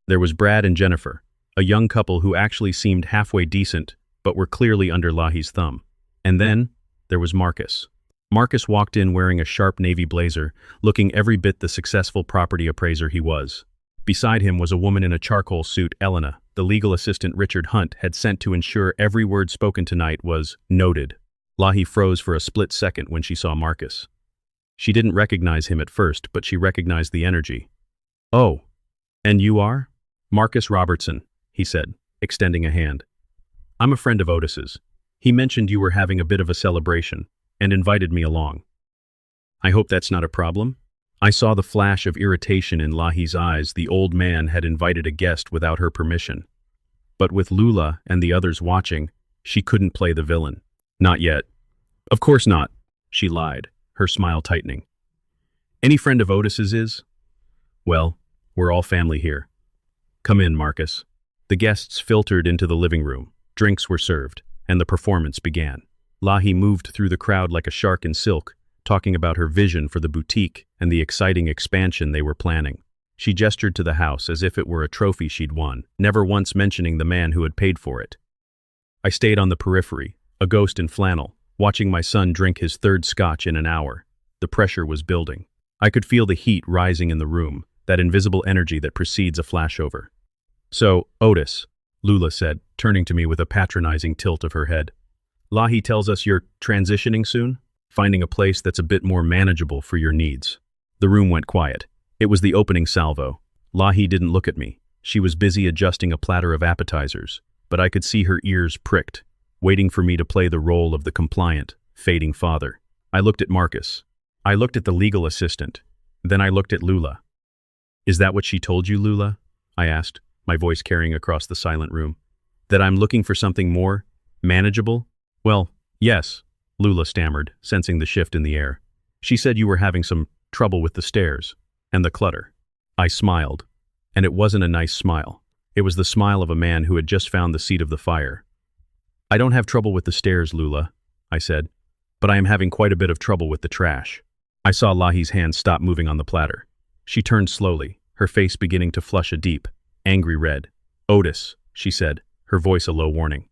There was Brad and Jennifer, a young couple who actually seemed halfway decent, but were clearly under Lahi's thumb. And then, there was Marcus. Marcus walked in wearing a sharp navy blazer, looking every bit the successful property appraiser he was. Beside him was a woman in a charcoal suit, Elena, the legal assistant Richard Hunt had sent to ensure every word spoken tonight was noted. Lahi froze for a split second when she saw Marcus. She didn't recognize him at first, but she recognized the energy. "Oh, and you are?" "Marcus Robertson," he said, extending a hand. "I'm a friend of Otis's. He mentioned you were having a bit of a celebration and invited me along." "I hope that's not a problem?" I saw the flash of irritation in Lahi's eyes. The old man had invited a guest without her permission. But with Lula and the others watching, she couldn't play the villain. "Not yet." "Of course not," she lied, her smile tightening. "Any friend of Otis's is?" "Well, we're all family here." "Come in, Marcus." The guests filtered into the living room. Drinks were served, and the performance began. Lahi moved through the crowd like a shark in silk, talking about her vision for the boutique and the exciting expansion they were planning. She gestured to the house as if it were a trophy she'd won, never once mentioning the man who had paid for it. I stayed on the periphery, a ghost in flannel, watching my son drink his third scotch in an hour. The pressure was building. I could feel the heat rising in the room, that invisible energy that precedes a flashover. "So, Otis," Lula said, turning to me with a patronizing tilt of her head. "Lahi tells us you're transitioning soon? Finding a place that's a bit more manageable for your needs." The room went quiet. It was the opening salvo. Lahi didn't look at me. She was busy adjusting a platter of appetizers, but I could see her ears pricked, waiting for me to play the role of the compliant, fading father. I looked at Marcus. I looked at the legal assistant. Then I looked at Lula. "Is that what she told you, Lula?" I asked, my voice carrying across the silent room. "That I'm looking for something more manageable?" "Well, yes," Lula stammered, sensing the shift in the air. "She said you were having some trouble with the stairs and the clutter." I smiled, and it wasn't a nice smile. It was the smile of a man who had just found the seat of the fire. "I don't have trouble with the stairs, Lula," I said, "but I am having quite a bit of trouble with the trash." I saw Lahi's hand stop moving on the platter. She turned slowly, her face beginning to flush a deep, angry red. "Otis," she said, her voice a low warning.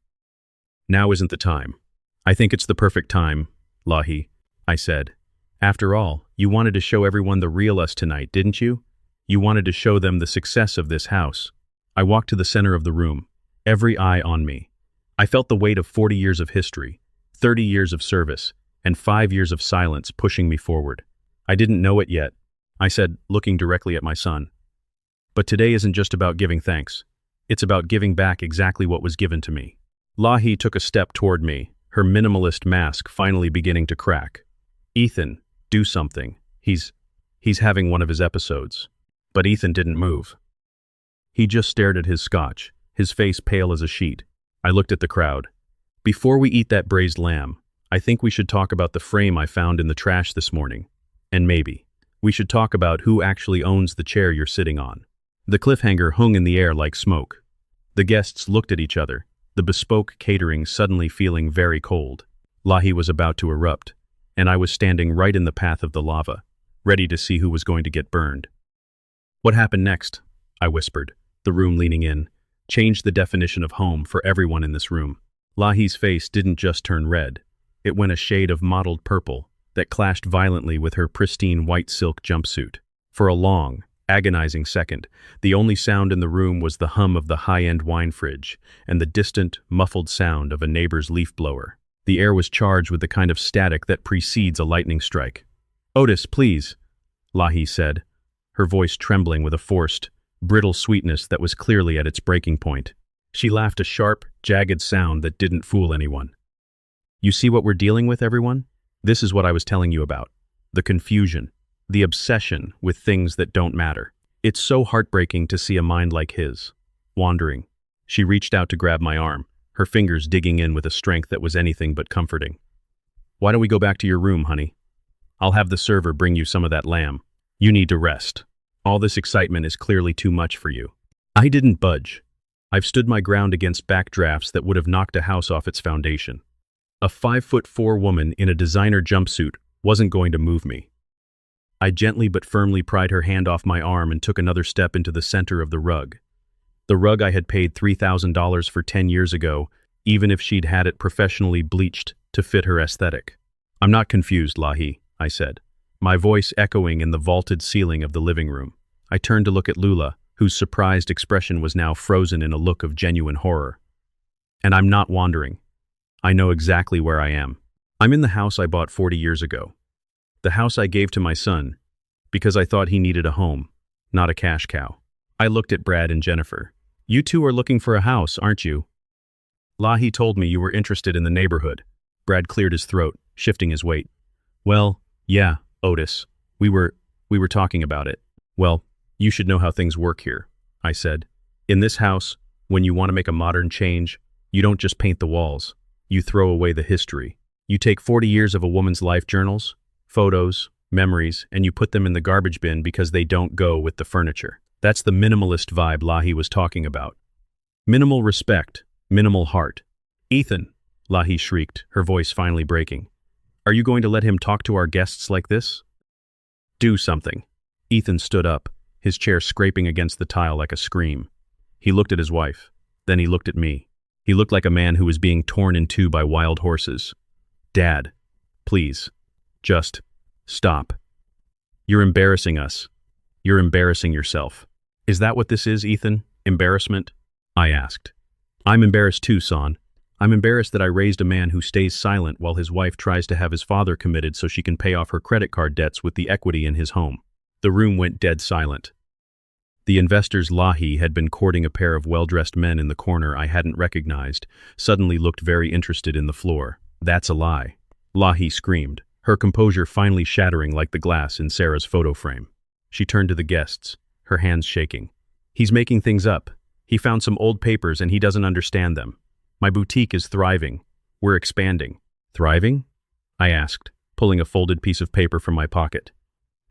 "Now isn't the time." "I think it's the perfect time, Lahi," I said. "After all, you wanted to show everyone the real us tonight, didn't you? You wanted to show them the success of this house." I walked to the center of the room, every eye on me. I felt the weight of 40 years of history, 30 years of service, and 5 years of silence pushing me forward. I didn't know it yet, I said, looking directly at my son. "But today isn't just about giving thanks. It's about giving back exactly what was given to me." Lahi took a step toward me, her minimalist mask finally beginning to crack. "Ethan, do something. He's having one of his episodes." But Ethan didn't move. He just stared at his scotch, his face pale as a sheet. I looked at the crowd. "Before we eat that braised lamb, I think we should talk about the frame I found in the trash this morning. And maybe we should talk about who actually owns the chair you're sitting on." The cliffhanger hung in the air like smoke. The guests looked at each other, the bespoke catering suddenly feeling very cold. Lahi was about to erupt, and I was standing right in the path of the lava, ready to see who was going to get burned. "What happened next?" I whispered, the room leaning in, changed the definition of home for everyone in this room. Lahi's face didn't just turn red. It went a shade of mottled purple that clashed violently with her pristine white silk jumpsuit. For a long, agonizing second, the only sound in the room was the hum of the high-end wine fridge and the distant, muffled sound of a neighbor's leaf blower. The air was charged with the kind of static that precedes a lightning strike. "Otis, please," Lahi said, her voice trembling with a forced, brittle sweetness that was clearly at its breaking point. She laughed a sharp, jagged sound that didn't fool anyone. "You see what we're dealing with, everyone? This is what I was telling you about. The confusion, the obsession with things that don't matter. It's so heartbreaking to see a mind like his, wandering." She reached out to grab my arm, her fingers digging in with a strength that was anything but comforting. "Why don't we go back to your room, honey? I'll have the server bring you some of that lamb. You need to rest. All this excitement is clearly too much for you." I didn't budge. I've stood my ground against backdrafts that would have knocked a house off its foundation. A 5'4" woman in a designer jumpsuit wasn't going to move me. I gently but firmly pried her hand off my arm and took another step into the center of the rug. The rug I had paid $3,000 for 10 years ago, even if she'd had it professionally bleached to fit her aesthetic. "I'm not confused, Lahi," I said, my voice echoing in the vaulted ceiling of the living room. I turned to look at Lula, whose surprised expression was now frozen in a look of genuine horror. "And I'm not wandering. I know exactly where I am. I'm in the house I bought 40 years ago. The house I gave to my son, because I thought he needed a home, not a cash cow." I looked at Brad and Jennifer. "You two are looking for a house, aren't you?" "Lahi told me you were interested in the neighborhood." Brad cleared his throat, shifting his weight. "Well, yeah, Otis. We were talking about it." "Well, you should know how things work here," I said. "In this house, when you want to make a modern change, you don't just paint the walls. You throw away the history. You take 40 years of a woman's life journals, photos, memories, and you put them in the garbage bin because they don't go with the furniture." That's the minimalist vibe Lahi was talking about. Minimal respect, minimal heart. "Ethan," Lahi shrieked, her voice finally breaking. "Are you going to let him talk to our guests like this?" "Do something." Ethan stood up, his chair scraping against the tile like a scream. He looked at his wife. Then he looked at me. He looked like a man who was being torn in two by wild horses. "Dad, please, just stop. You're embarrassing us. You're embarrassing yourself." "Is that what this is, Ethan? Embarrassment?" I asked. "I'm embarrassed too, son. I'm embarrassed that I raised a man who stays silent while his wife tries to have his father committed so she can pay off her credit card debts with the equity in his home." The room went dead silent. The investors Lahi had been courting a pair of well-dressed men in the corner I hadn't recognized, suddenly looked very interested in the floor. "That's a lie," Lahi screamed, her composure finally shattering like the glass in Sarah's photo frame. She turned to the guests, her hands shaking. "He's making things up. He found some old papers and he doesn't understand them. My boutique is thriving. We're expanding." "Thriving?" I asked, pulling a folded piece of paper from my pocket.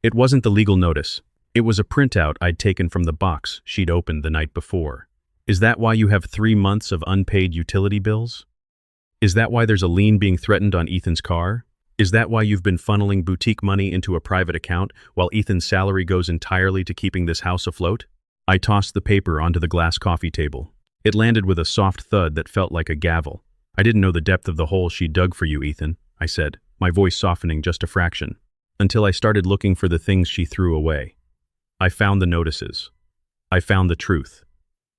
It wasn't the legal notice. It was a printout I'd taken from the box she'd opened the night before. "Is that why you have 3 months of unpaid utility bills? Is that why there's a lien being threatened on Ethan's car? Is that why you've been funneling boutique money into a private account while Ethan's salary goes entirely to keeping this house afloat?" I tossed the paper onto the glass coffee table. It landed with a soft thud that felt like a gavel. "I didn't know the depth of the hole she dug for you, Ethan," I said, my voice softening just a fraction, "until I started looking for the things she threw away. I found the notices. I found the truth.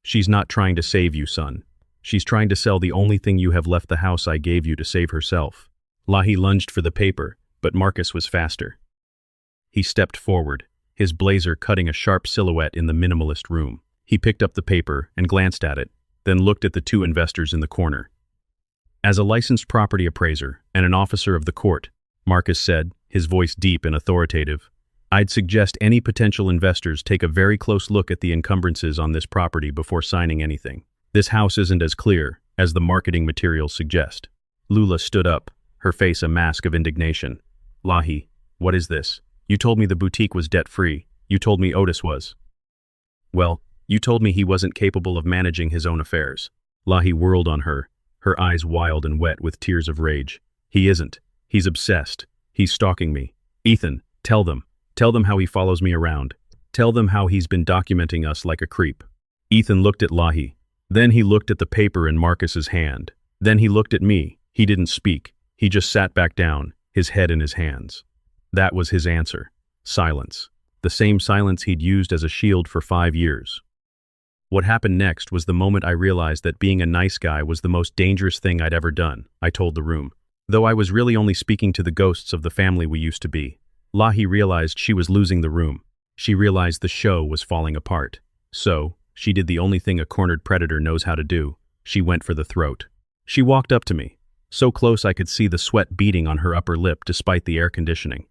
She's not trying to save you, son. She's trying to sell the only thing you have left the house I gave you to save herself." Lahi lunged for the paper, but Marcus was faster. He stepped forward, his blazer cutting a sharp silhouette in the minimalist room. He picked up the paper and glanced at it, then looked at the two investors in the corner. "As a licensed property appraiser and an officer of the court," Marcus said, his voice deep and authoritative, "I'd suggest any potential investors take a very close look at the encumbrances on this property before signing anything. This house isn't as clear as the marketing materials suggest." Lula stood up, her face a mask of indignation. "Lahi, what is this? You told me the boutique was debt-free. You told me Otis was." "Well, you told me he wasn't capable of managing his own affairs." Lahi whirled on her, her eyes wild and wet with tears of rage. "He isn't. He's obsessed. He's stalking me. Ethan, tell them. Tell them how he follows me around. Tell them how he's been documenting us like a creep." Ethan looked at Lahi, Then he looked at the paper in Marcus's hand. Then he looked at me. He didn't speak. He just sat back down, his head in his hands. That was his answer. Silence. The same silence he'd used as a shield for 5 years. What happened next was the moment I realized that being a nice guy was the most dangerous thing I'd ever done, I told the room. Though I was really only speaking to the ghosts of the family we used to be. Lahi realized she was losing the room. She realized the show was falling apart. So, she did the only thing a cornered predator knows how to do. She went for the throat. She walked up to me, so close I could see the sweat beading on her upper lip despite the air conditioning.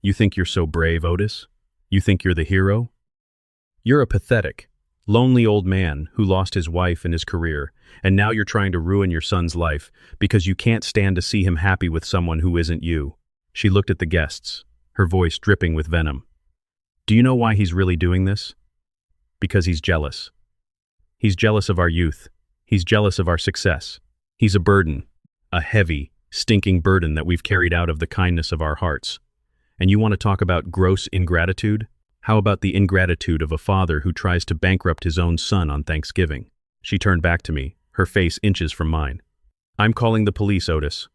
You think you're so brave, Otis? You think you're the hero? You're a pathetic, lonely old man who lost his wife and his career, and now you're trying to ruin your son's life because you can't stand to see him happy with someone who isn't you. She looked at the guests, her voice dripping with venom. Do you know why he's really doing this? Because he's jealous. He's jealous of our youth. He's jealous of our success. He's a burden, a heavy, stinking burden that we've carried out of the kindness of our hearts. And you want to talk about gross ingratitude? How about the ingratitude of a father who tries to bankrupt his own son on Thanksgiving? She turned back to me, her face inches from mine. I'm calling the police, Otis.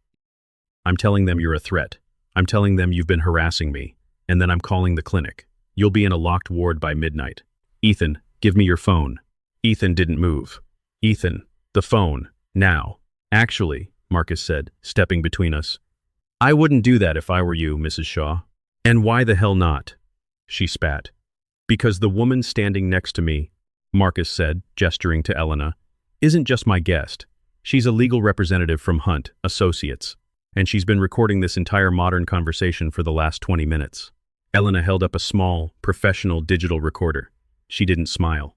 I'm telling them you're a threat. I'm telling them you've been harassing me. And then I'm calling the clinic. You'll be in a locked ward by midnight. Ethan, give me your phone. Ethan didn't move. Ethan, the phone, now. Actually, Marcus said, stepping between us. I wouldn't do that if I were you, Mrs. Shaw. And why the hell not? She spat. Because the woman standing next to me, Marcus said, gesturing to Elena, isn't just my guest. She's a legal representative from Hunt Associates, and she's been recording this entire modern conversation for the last 20 minutes. Elena held up a small, professional digital recorder. She didn't smile.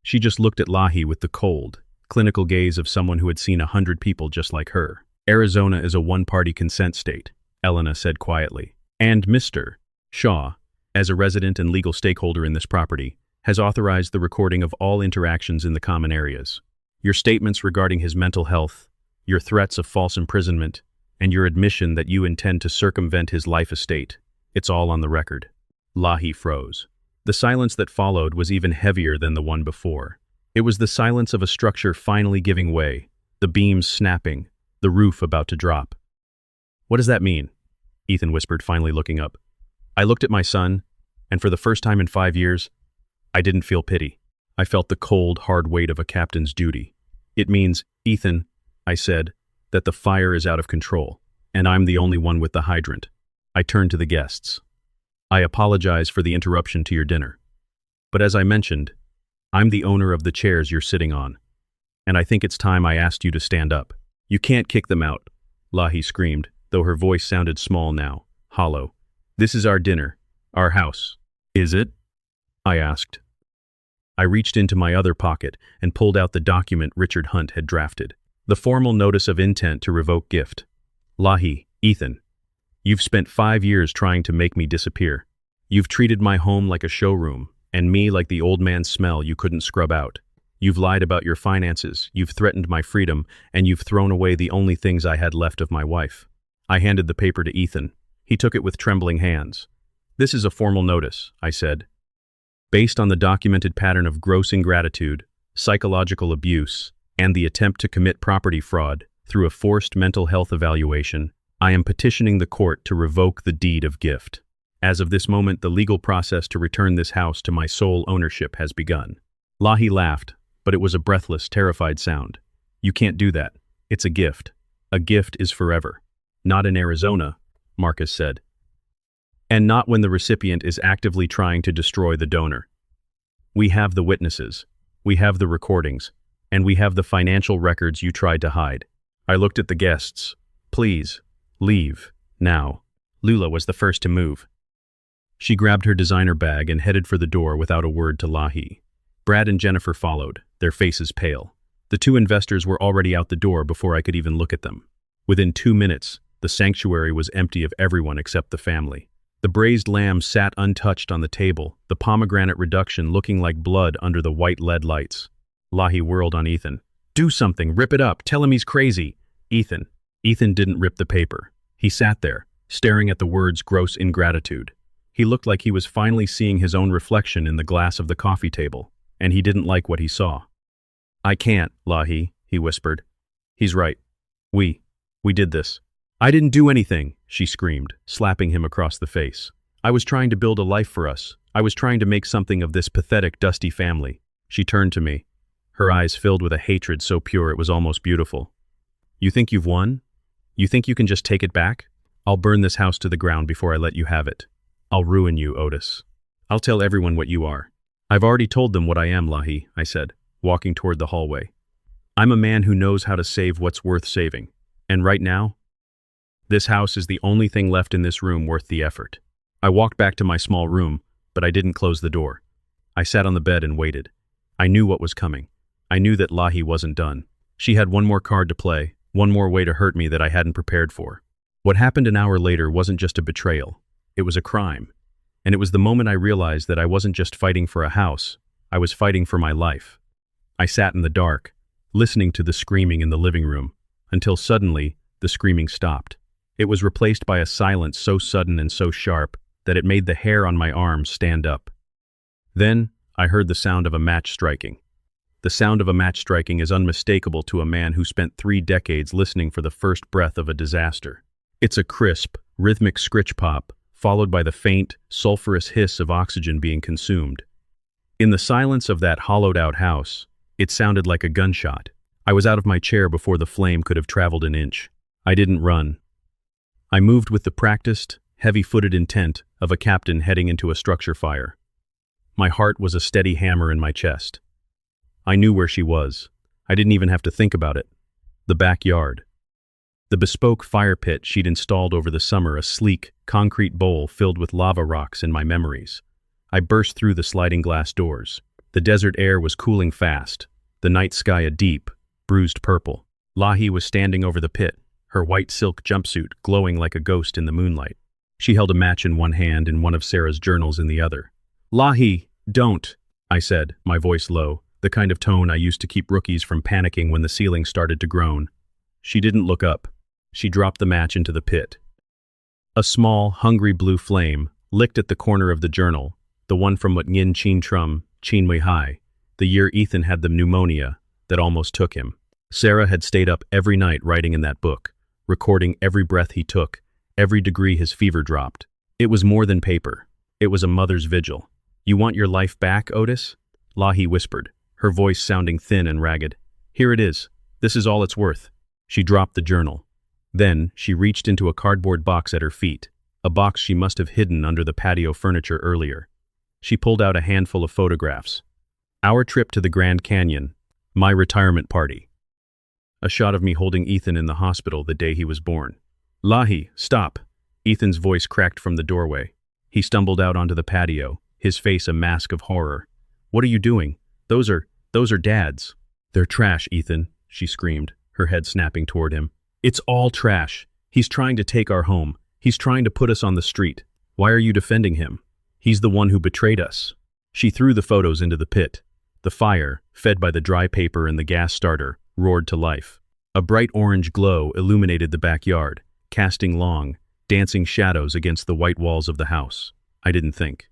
She just looked at Lahi with the cold, clinical gaze of someone who had seen 100 people just like her. Arizona is a one-party consent state, Elena said quietly. And Mr. Shaw, as a resident and legal stakeholder in this property, has authorized the recording of all interactions in the common areas. Your statements regarding his mental health, your threats of false imprisonment, and your admission that you intend to circumvent his life estate. It's all on the record. Lahi froze. The silence that followed was even heavier than the one before. It was the silence of a structure finally giving way, the beams snapping, the roof about to drop. What does that mean? Ethan whispered, finally looking up. I looked at my son, and for the first time in 5 years, I didn't feel pity. I felt the cold, hard weight of a captain's duty. It means, Ethan, I said, that the fire is out of control, and I'm the only one with the hydrant. I turned to the guests. I apologize for the interruption to your dinner. But as I mentioned, I'm the owner of the chairs you're sitting on, and I think it's time I asked you to stand up. You can't kick them out, Lahi screamed, though her voice sounded small now, hollow. This is our dinner, our house. Is it? I asked. I reached into my other pocket and pulled out the document Richard Hunt had drafted. The formal notice of intent to revoke gift. Lahi, Ethan, you've spent 5 years trying to make me disappear. You've treated my home like a showroom, and me like the old man smell you couldn't scrub out. You've lied about your finances, you've threatened my freedom, and you've thrown away the only things I had left of my wife. I handed the paper to Ethan. He took it with trembling hands. This is a formal notice, I said. Based on the documented pattern of gross ingratitude, psychological abuse, and the attempt to commit property fraud through a forced mental health evaluation, I am petitioning the court to revoke the deed of gift. As of this moment, the legal process to return this house to my sole ownership has begun. Lahi laughed, but it was a breathless, terrified sound. You can't do that. It's a gift. A gift is forever. Not in Arizona, Marcus said. And not when the recipient is actively trying to destroy the donor. We have the witnesses. We have the recordings. And we have the financial records you tried to hide. I looked at the guests. Please, leave, now. Lula was the first to move. She grabbed her designer bag and headed for the door without a word to Lahi. Brad and Jennifer followed, their faces pale. The 2 investors were already out the door before I could even look at them. Within 2 minutes, the sanctuary was empty of everyone except the family. The braised lamb sat untouched on the table, the pomegranate reduction looking like blood under the white LED lights. Lahi whirled on Ethan. Do something, rip it up, tell him he's crazy. Ethan didn't rip the paper. He sat there, staring at the words gross ingratitude. He looked like he was finally seeing his own reflection in the glass of the coffee table, and he didn't like what he saw. I can't, Lahi, he whispered. He's right. We did this. I didn't do anything, she screamed, slapping him across the face. I was trying to build a life for us. I was trying to make something of this pathetic, dusty family. She turned to me, her eyes filled with a hatred so pure it was almost beautiful. You think you've won? You think you can just take it back? I'll burn this house to the ground before I let you have it. I'll ruin you, Otis. I'll tell everyone what you are. I've already told them what I am, Lahi, I said, walking toward the hallway. I'm a man who knows how to save what's worth saving. And right now, this house is the only thing left in this room worth the effort. I walked back to my small room, but I didn't close the door. I sat on the bed and waited. I knew what was coming. I knew that Lahi wasn't done. She had one more card to play, one more way to hurt me that I hadn't prepared for. What happened an hour later wasn't just a betrayal. It was a crime. And it was the moment I realized that I wasn't just fighting for a house, I was fighting for my life. I sat in the dark, listening to the screaming in the living room, until suddenly, the screaming stopped. It was replaced by a silence so sudden and so sharp that it made the hair on my arms stand up. Then, I heard the sound of a match striking. The sound of a match striking is unmistakable to a man who spent 3 decades listening for the first breath of a disaster. It's a crisp, rhythmic scritch pop, followed by the faint, sulphurous hiss of oxygen being consumed. In the silence of that hollowed-out house, it sounded like a gunshot. I was out of my chair before the flame could have traveled an inch. I didn't run. I moved with the practiced, heavy-footed intent of a captain heading into a structure fire. My heart was a steady hammer in my chest. I knew where she was. I didn't even have to think about it. The backyard. The bespoke fire pit she'd installed over the summer, a sleek, concrete bowl filled with lava rocks in my memories. I burst through the sliding glass doors. The desert air was cooling fast, the night sky a deep, bruised purple. Lahi was standing over the pit, her white silk jumpsuit glowing like a ghost in the moonlight. She held a match in one hand and one of Sarah's journals in the other. "Lahi, don't," I said, my voice low, the kind of tone I used to keep rookies from panicking when the ceiling started to groan. She didn't look up. She dropped the match into the pit. A small, hungry blue flame licked at the corner of the journal, the one from what Ngin Chin Trum, Chin Wei Hai, the year Ethan had the pneumonia that almost took him. Sarah had stayed up every night writing in that book, recording every breath he took, every degree his fever dropped. It was more than paper. It was a mother's vigil. "You want your life back, Otis?" Lahi whispered, her voice sounding thin and ragged. "Here it is. This is all it's worth." She dropped the journal. Then, she reached into a cardboard box at her feet, a box she must have hidden under the patio furniture earlier. She pulled out a handful of photographs. Our trip to the Grand Canyon, my retirement party. A shot of me holding Ethan in the hospital the day he was born. "Lahi, stop." Ethan's voice cracked from the doorway. He stumbled out onto the patio, his face a mask of horror. "What are you doing? Those are Dad's." "They're trash, Ethan," she screamed, her head snapping toward him. "It's all trash. He's trying to take our home. He's trying to put us on the street. Why are you defending him? He's the one who betrayed us." She threw the photos into the pit. The fire, fed by the dry paper and the gas starter, roared to life. A bright orange glow illuminated the backyard, casting long, dancing shadows against the white walls of the house. I didn't think.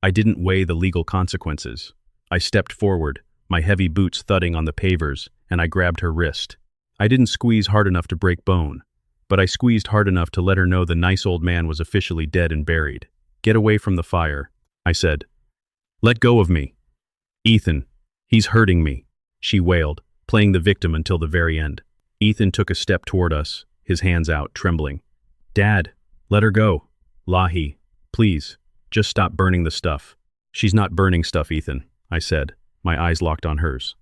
I didn't weigh the legal consequences. I stepped forward, my heavy boots thudding on the pavers, and I grabbed her wrist. I didn't squeeze hard enough to break bone, but I squeezed hard enough to let her know the nice old man was officially dead and buried. "Get away from the fire," I said. "Let go of me." "Ethan, he's hurting me," she wailed, playing the victim until the very end. Ethan took a step toward us, his hands out, trembling. "Dad, let her go. Lahi, please, just stop burning the stuff." "She's not burning stuff, Ethan," I said, my eyes locked on hers.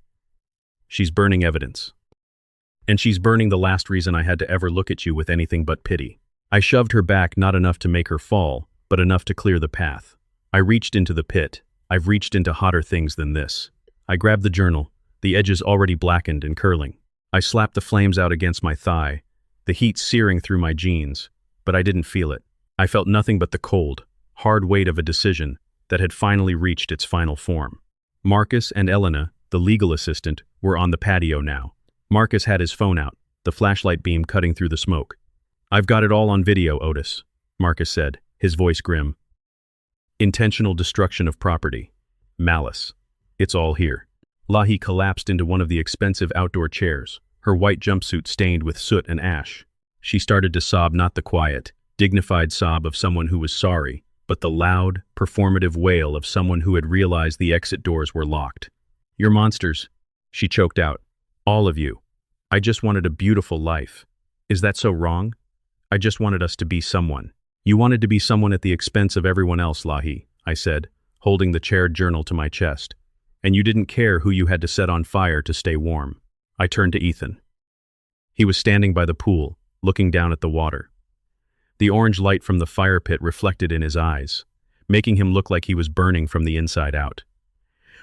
"She's burning evidence. And she's burning the last reason I had to ever look at you with anything but pity." I shoved her back, not enough to make her fall, but enough to clear the path. I reached into the pit. I've reached into hotter things than this. I grabbed the journal, the edges already blackened and curling. I slapped the flames out against my thigh, the heat searing through my jeans, but I didn't feel it. I felt nothing but the cold, hard weight of a decision that had finally reached its final form. Marcus and Elena, the legal assistant, were on the patio now. Marcus had his phone out, the flashlight beam cutting through the smoke. "I've got it all on video, Otis," Marcus said, his voice grim. "Intentional destruction of property. Malice. It's all here." Lahi collapsed into one of the expensive outdoor chairs, her white jumpsuit stained with soot and ash. She started to sob, not the quiet, dignified sob of someone who was sorry, but the loud, performative wail of someone who had realized the exit doors were locked. "You're monsters," she choked out. "All of you. I just wanted a beautiful life. Is that so wrong? I just wanted us to be someone." "You wanted to be someone at the expense of everyone else, Lahi," I said, holding the charred journal to my chest. "And you didn't care who you had to set on fire to stay warm." I turned to Ethan. He was standing by the pool, looking down at the water. The orange light from the fire pit reflected in his eyes, making him look like he was burning from the inside out.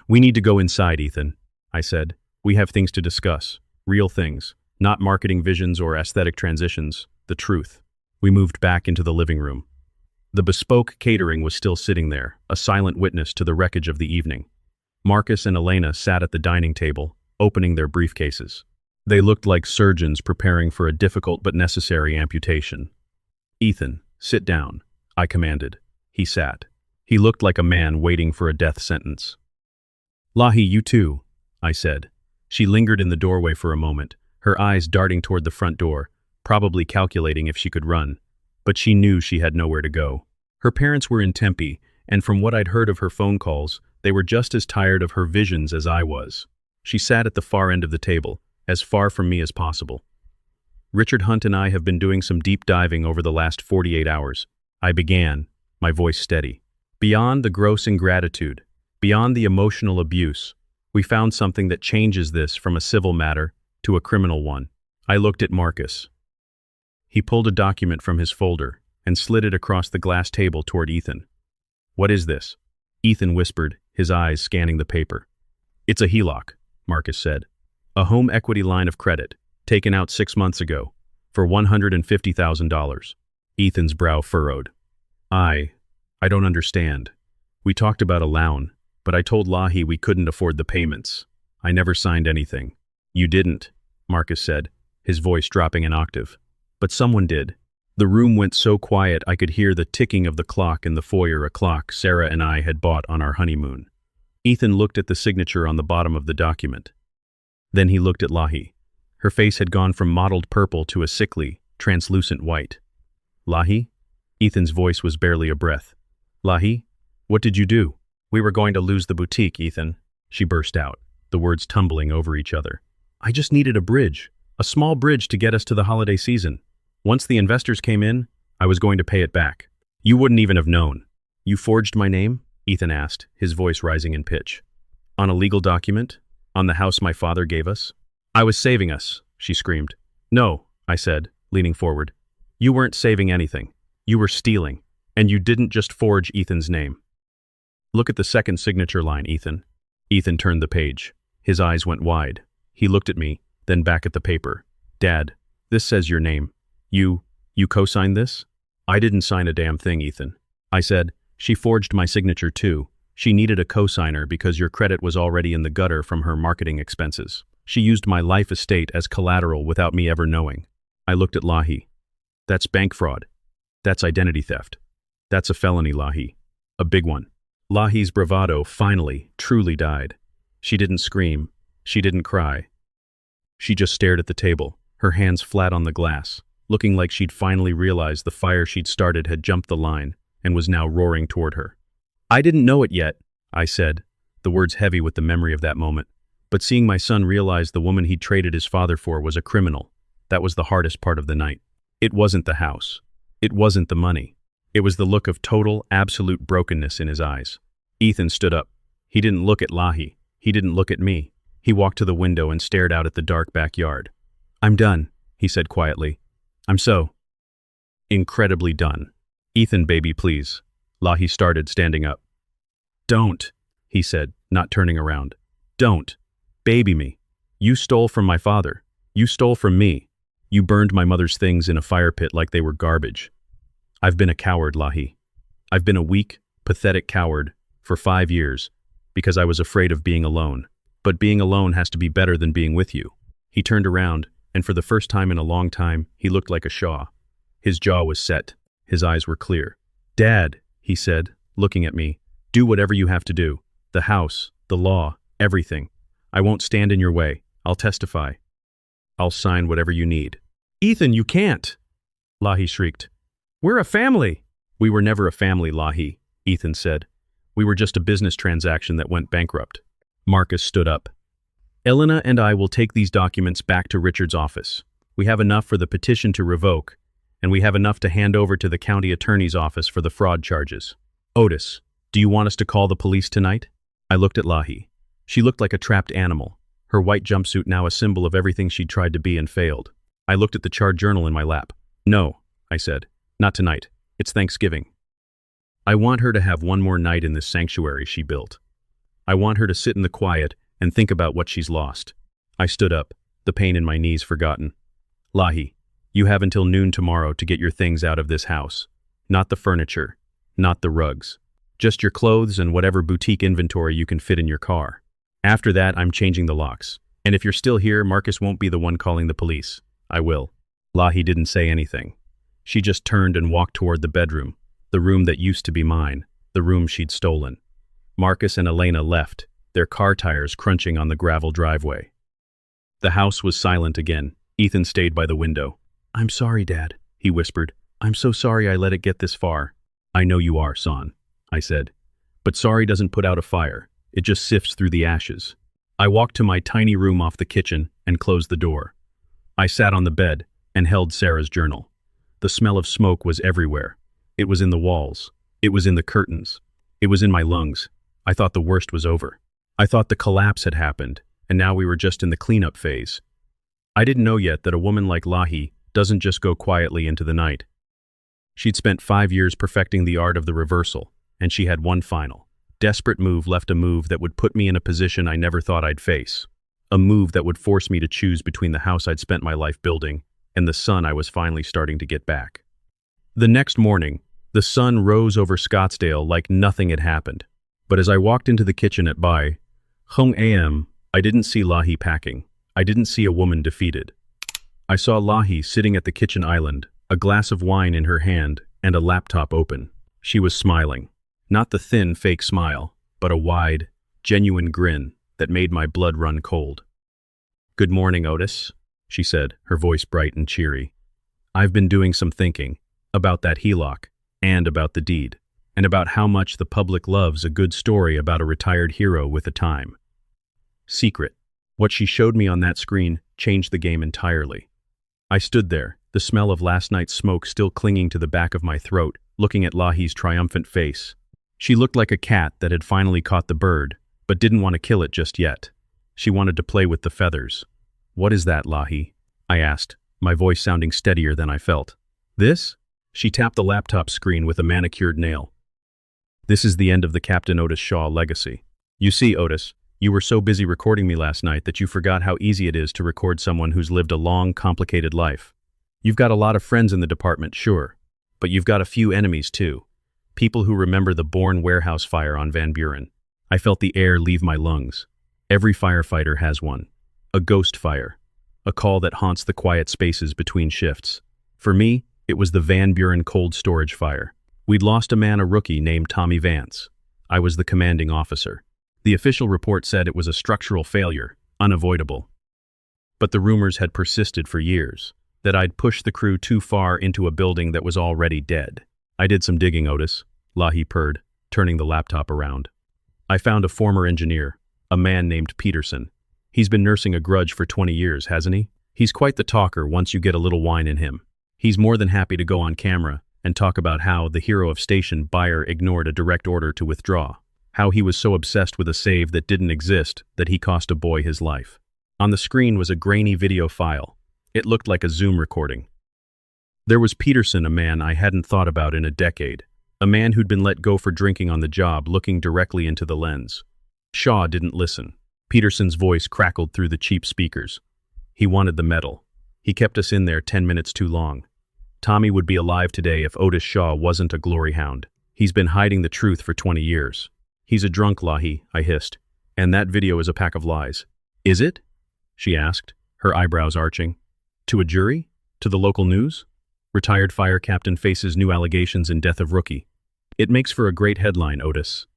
"We need to go inside, Ethan," I said. "We have things to discuss. Real things. Not marketing visions or aesthetic transitions. The truth." We moved back into the living room. The bespoke catering was still sitting there, a silent witness to the wreckage of the evening. Marcus and Elena sat at the dining table, opening their briefcases. They looked like surgeons preparing for a difficult but necessary amputation. "Ethan, sit down," I commanded. He sat. He looked like a man waiting for a death sentence. "Lahi, you too," I said. She lingered in the doorway for a moment, her eyes darting toward the front door, probably calculating if she could run. But she knew she had nowhere to go. Her parents were in Tempe, and from what I'd heard of her phone calls, they were just as tired of her visions as I was. She sat at the far end of the table, as far from me as possible. "Richard Hunt and I have been doing some deep diving over the last 48 hours. I began, my voice steady. Beyond the gross ingratitude, beyond the emotional abuse, we found something that changes this from a civil matter to a criminal one." I looked at Marcus. He pulled a document from his folder and slid it across the glass table toward Ethan. "What is this?" Ethan whispered, his eyes scanning the paper. "It's a HELOC," Marcus said. "A home equity line of credit, taken out 6 months ago, for $150,000. Ethan's brow furrowed. I don't understand. We talked about a loan, but I told Lahi we couldn't afford the payments. I never signed anything." "You didn't," Marcus said, his voice dropping an octave. "But someone did." The room went so quiet I could hear the ticking of the clock in the foyer, a clock Sarah and I had bought on our honeymoon. Ethan looked at the signature on the bottom of the document. Then he looked at Lahi. Her face had gone from mottled purple to a sickly, translucent white. "Lahi?" Ethan's voice was barely a breath. "Lahi? What did you do?" "We were going to lose the boutique, Ethan," she burst out, the words tumbling over each other. "I just needed a bridge, a small bridge to get us to the holiday season. Once the investors came in, I was going to pay it back. You wouldn't even have known." "You forged my name?" Ethan asked, his voice rising in pitch. "On a legal document? On the house my father gave us?" "I was saving us," she screamed. "No," I said, leaning forward. "You weren't saving anything. You were stealing. And you didn't just forge Ethan's name." "Look at the second signature line, Ethan." Ethan turned the page. His eyes went wide. He looked at me, then back at the paper. "Dad, this says your name. You co-signed this?" "I didn't sign a damn thing, Ethan." I said, "She forged my signature too. She needed a co-signer because your credit was already in the gutter from her marketing expenses. She used my life estate as collateral without me ever knowing." I looked at Lahi. "That's bank fraud. That's identity theft. That's a felony, Lahi. A big one." Lahi's bravado finally, truly died. She didn't scream. She didn't cry. She just stared at the table, her hands flat on the glass, looking like she'd finally realized the fire she'd started had jumped the line and was now roaring toward her. "I didn't know it yet," I said, the words heavy with the memory of that moment. But seeing my son realize the woman he'd traded his father for was a criminal, that was the hardest part of the night. It wasn't the house. It wasn't the money. It was the look of total, absolute brokenness in his eyes. Ethan stood up. He didn't look at Lahi. He didn't look at me. He walked to the window and stared out at the dark backyard. "I'm done," he said quietly. "I'm so incredibly done." "Ethan, baby, please." Lahi started, standing up. "Don't," he said, not turning around. "Don't. Baby me. You stole from my father. You stole from me. You burned my mother's things in a fire pit like they were garbage. I've been a coward, Lahi. I've been a weak, pathetic coward for 5 years because I was afraid of being alone. But being alone has to be better than being with you." He turned around, and for the first time in a long time, he looked like a Shaw. His jaw was set. His eyes were clear. "Dad," he said, looking at me, "do whatever you have to do. The house, the law, everything. I won't stand in your way. I'll testify. I'll sign whatever you need. Ethan, you can't! Lahi shrieked. We're a family! We were never a family, Lahi, Ethan said. We were just a business transaction that went bankrupt. Marcus stood up. Elena and I will take these documents back to Richard's office. We have enough for the petition to revoke, and we have enough to hand over to the county attorney's office for the fraud charges. Otis, do you want us to call the police tonight? I looked at Lahi. She looked like a trapped animal, her white jumpsuit now a symbol of everything she'd tried to be and failed. I looked at the charred journal in my lap. No, I said. Not tonight. It's Thanksgiving. I want her to have one more night in this sanctuary she built. I want her to sit in the quiet and think about what she's lost. I stood up, the pain in my knees forgotten. Lahi, you have until noon tomorrow to get your things out of this house. Not the furniture, not the rugs. Just your clothes and whatever boutique inventory you can fit in your car. After that, I'm changing the locks. And if you're still here, Marcus won't be the one calling the police. I will. Lahi didn't say anything. She just turned and walked toward the bedroom, the room that used to be mine, the room she'd stolen. Marcus and Elena left, their car tires crunching on the gravel driveway. The house was silent again. Ethan stayed by the window. I'm sorry, Dad, he whispered. I'm so sorry I let it get this far. I know you are, son, I said. But sorry doesn't put out a fire. It just sifts through the ashes. I walked to my tiny room off the kitchen and closed the door. I sat on the bed and held Sarah's journal. The smell of smoke was everywhere. It was in the walls. It was in the curtains. It was in my lungs. I thought the worst was over. I thought the collapse had happened, and now we were just in the cleanup phase. I didn't know yet that a woman like Lahi doesn't just go quietly into the night. She'd spent 5 years perfecting the art of the reversal, and she had one final, desperate move left, a move that would put me in a position I never thought I'd face. A move that would force me to choose between the house I'd spent my life building and the sun I was finally starting to get back. The next morning, the sun rose over Scottsdale like nothing had happened. But as I walked into the kitchen at Bai Hung AM, I didn't see Lahi packing. I didn't see a woman defeated. I saw Lahi sitting at the kitchen island, a glass of wine in her hand and a laptop open. She was smiling. Not the thin, fake smile, but a wide, genuine grin that made my blood run cold. Good morning, Otis, she said, her voice bright and cheery. I've been doing some thinking about that HELOC and about the deed, and about how much the public loves a good story about a retired hero with a time. Secret. What she showed me on that screen changed the game entirely. I stood there, the smell of last night's smoke still clinging to the back of my throat, looking at Lahi's triumphant face. She looked like a cat that had finally caught the bird, but didn't want to kill it just yet. She wanted to play with the feathers. What is that, Lahi? I asked, my voice sounding steadier than I felt. This? She tapped the laptop screen with a manicured nail. This is the end of the Captain Otis Shaw legacy. You see, Otis, you were so busy recording me last night that you forgot how easy it is to record someone who's lived a long, complicated life. You've got a lot of friends in the department, sure, but you've got a few enemies too. People who remember the Bourne warehouse fire on Van Buren. I felt the air leave my lungs. Every firefighter has one. A ghost fire. A call that haunts the quiet spaces between shifts. For me, it was the Van Buren cold storage fire. We'd lost a man, a rookie named Tommy Vance. I was the commanding officer. The official report said it was a structural failure, unavoidable. But the rumors had persisted for years, that I'd pushed the crew too far into a building that was already dead. I did some digging, Otis, Lahi purred, turning the laptop around. I found a former engineer, a man named Peterson. He's been nursing a grudge for 20 years, hasn't he? He's quite the talker once you get a little wine in him. He's more than happy to go on camera and talk about how the hero of station Bayer ignored a direct order to withdraw. How he was so obsessed with a save that didn't exist that he cost a boy his life. On the screen was a grainy video file. It looked like a Zoom recording. There was Peterson, a man I hadn't thought about in a decade. A man who'd been let go for drinking on the job, looking directly into the lens. Shaw didn't listen. Peterson's voice crackled through the cheap speakers. He wanted the medal. He kept us in there 10 minutes too long. Tommy would be alive today if Otis Shaw wasn't a glory hound. He's been hiding the truth for 20 years. He's a drunk, Lahi, I hissed. And that video is a pack of lies. Is it? She asked, her eyebrows arching. To a jury? To the local news? Retired fire captain faces new allegations in death of rookie. It makes for a great headline, Otis.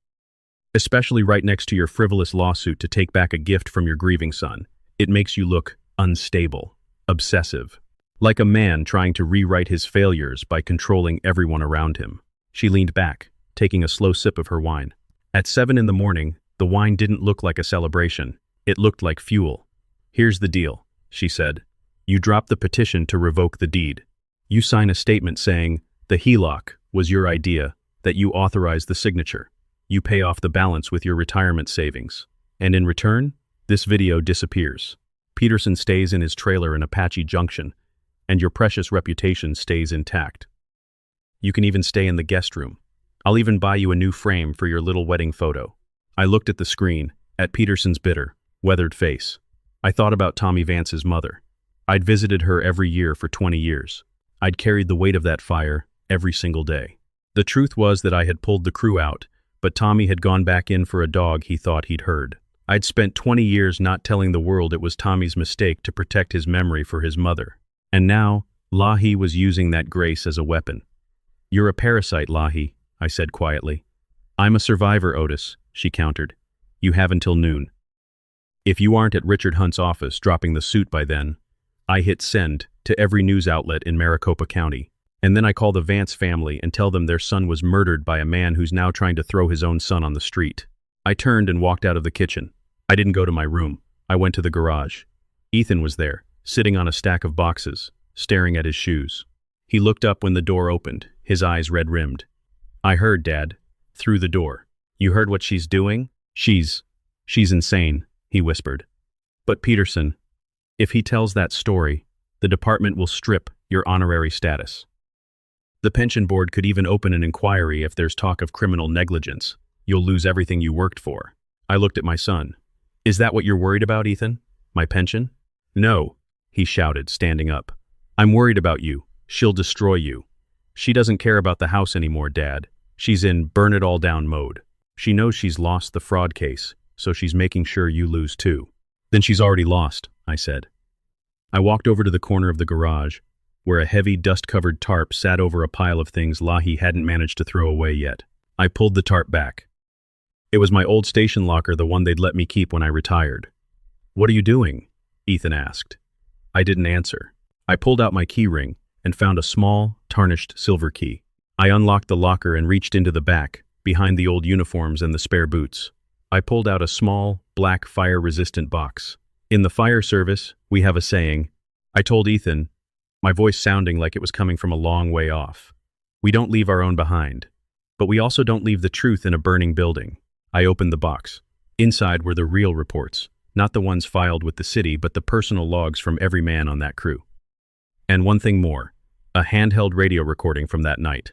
especially right next to your frivolous lawsuit to take back a gift from your grieving son. It makes you look unstable, obsessive, like a man trying to rewrite his failures by controlling everyone around him. She leaned back, taking a slow sip of her wine. At 7 in the morning, the wine didn't look like a celebration. It looked like fuel. "Here's the deal," she said. "You drop the petition to revoke the deed. You sign a statement saying the HELOC was your idea, that you authorize the signature. You pay off the balance with your retirement savings. And in return, this video disappears. Peterson stays in his trailer in Apache Junction, and your precious reputation stays intact. You can even stay in the guest room. I'll even buy you a new frame for your little wedding photo." I looked at the screen, at Peterson's bitter, weathered face. I thought about Tommy Vance's mother. I'd visited her every year for 20 years. I'd carried the weight of that fire every single day. The truth was that I had pulled the crew out, but Tommy had gone back in for a dog he thought he'd heard. I'd spent 20 years not telling the world it was Tommy's mistake to protect his memory for his mother. And now, Lahi was using that grace as a weapon. "You're a parasite, Lahi," I said quietly. "I'm a survivor, Otis," she countered. "You have until noon. If you aren't at Richard Hunt's office dropping the suit by then." I hit send to every news outlet in Maricopa County, and then I call the Vance family and tell them their son was murdered by a man who's now trying to throw his own son on the street. I turned and walked out of the kitchen. I didn't go to my room. I went to the garage. Ethan was there, sitting on a stack of boxes, staring at his shoes. He looked up when the door opened, his eyes red-rimmed. "I heard, Dad." Through the door. "You heard what she's doing?" She's insane," he whispered. "But Peterson, if he tells that story, the department will strip your honorary status. The pension board could even open an inquiry if there's talk of criminal negligence. You'll lose everything you worked for." I looked at my son. "Is that what you're worried about, Ethan? My pension?" "No," he shouted, standing up. "I'm worried about you. She'll destroy you. She doesn't care about the house anymore, Dad. She's in burn-it-all-down mode. She knows she's lost the fraud case, so she's making sure you lose too." "Then she's already lost," I said. I walked over to the corner of the garage, where a heavy, dust-covered tarp sat over a pile of things Lahi hadn't managed to throw away yet. I pulled the tarp back. It was my old station locker, the one they'd let me keep when I retired. "What are you doing?" Ethan asked. I didn't answer. I pulled out my key ring and found a small, tarnished silver key. I unlocked the locker and reached into the back, behind the old uniforms and the spare boots. I pulled out a small, black, fire-resistant box. "In the fire service, we have a saying," I told Ethan, my voice sounding like it was coming from a long way off. "We don't leave our own behind, but we also don't leave the truth in a burning building." I opened the box. Inside were the real reports, not the ones filed with the city, but the personal logs from every man on that crew. And one thing more, a handheld radio recording from that night.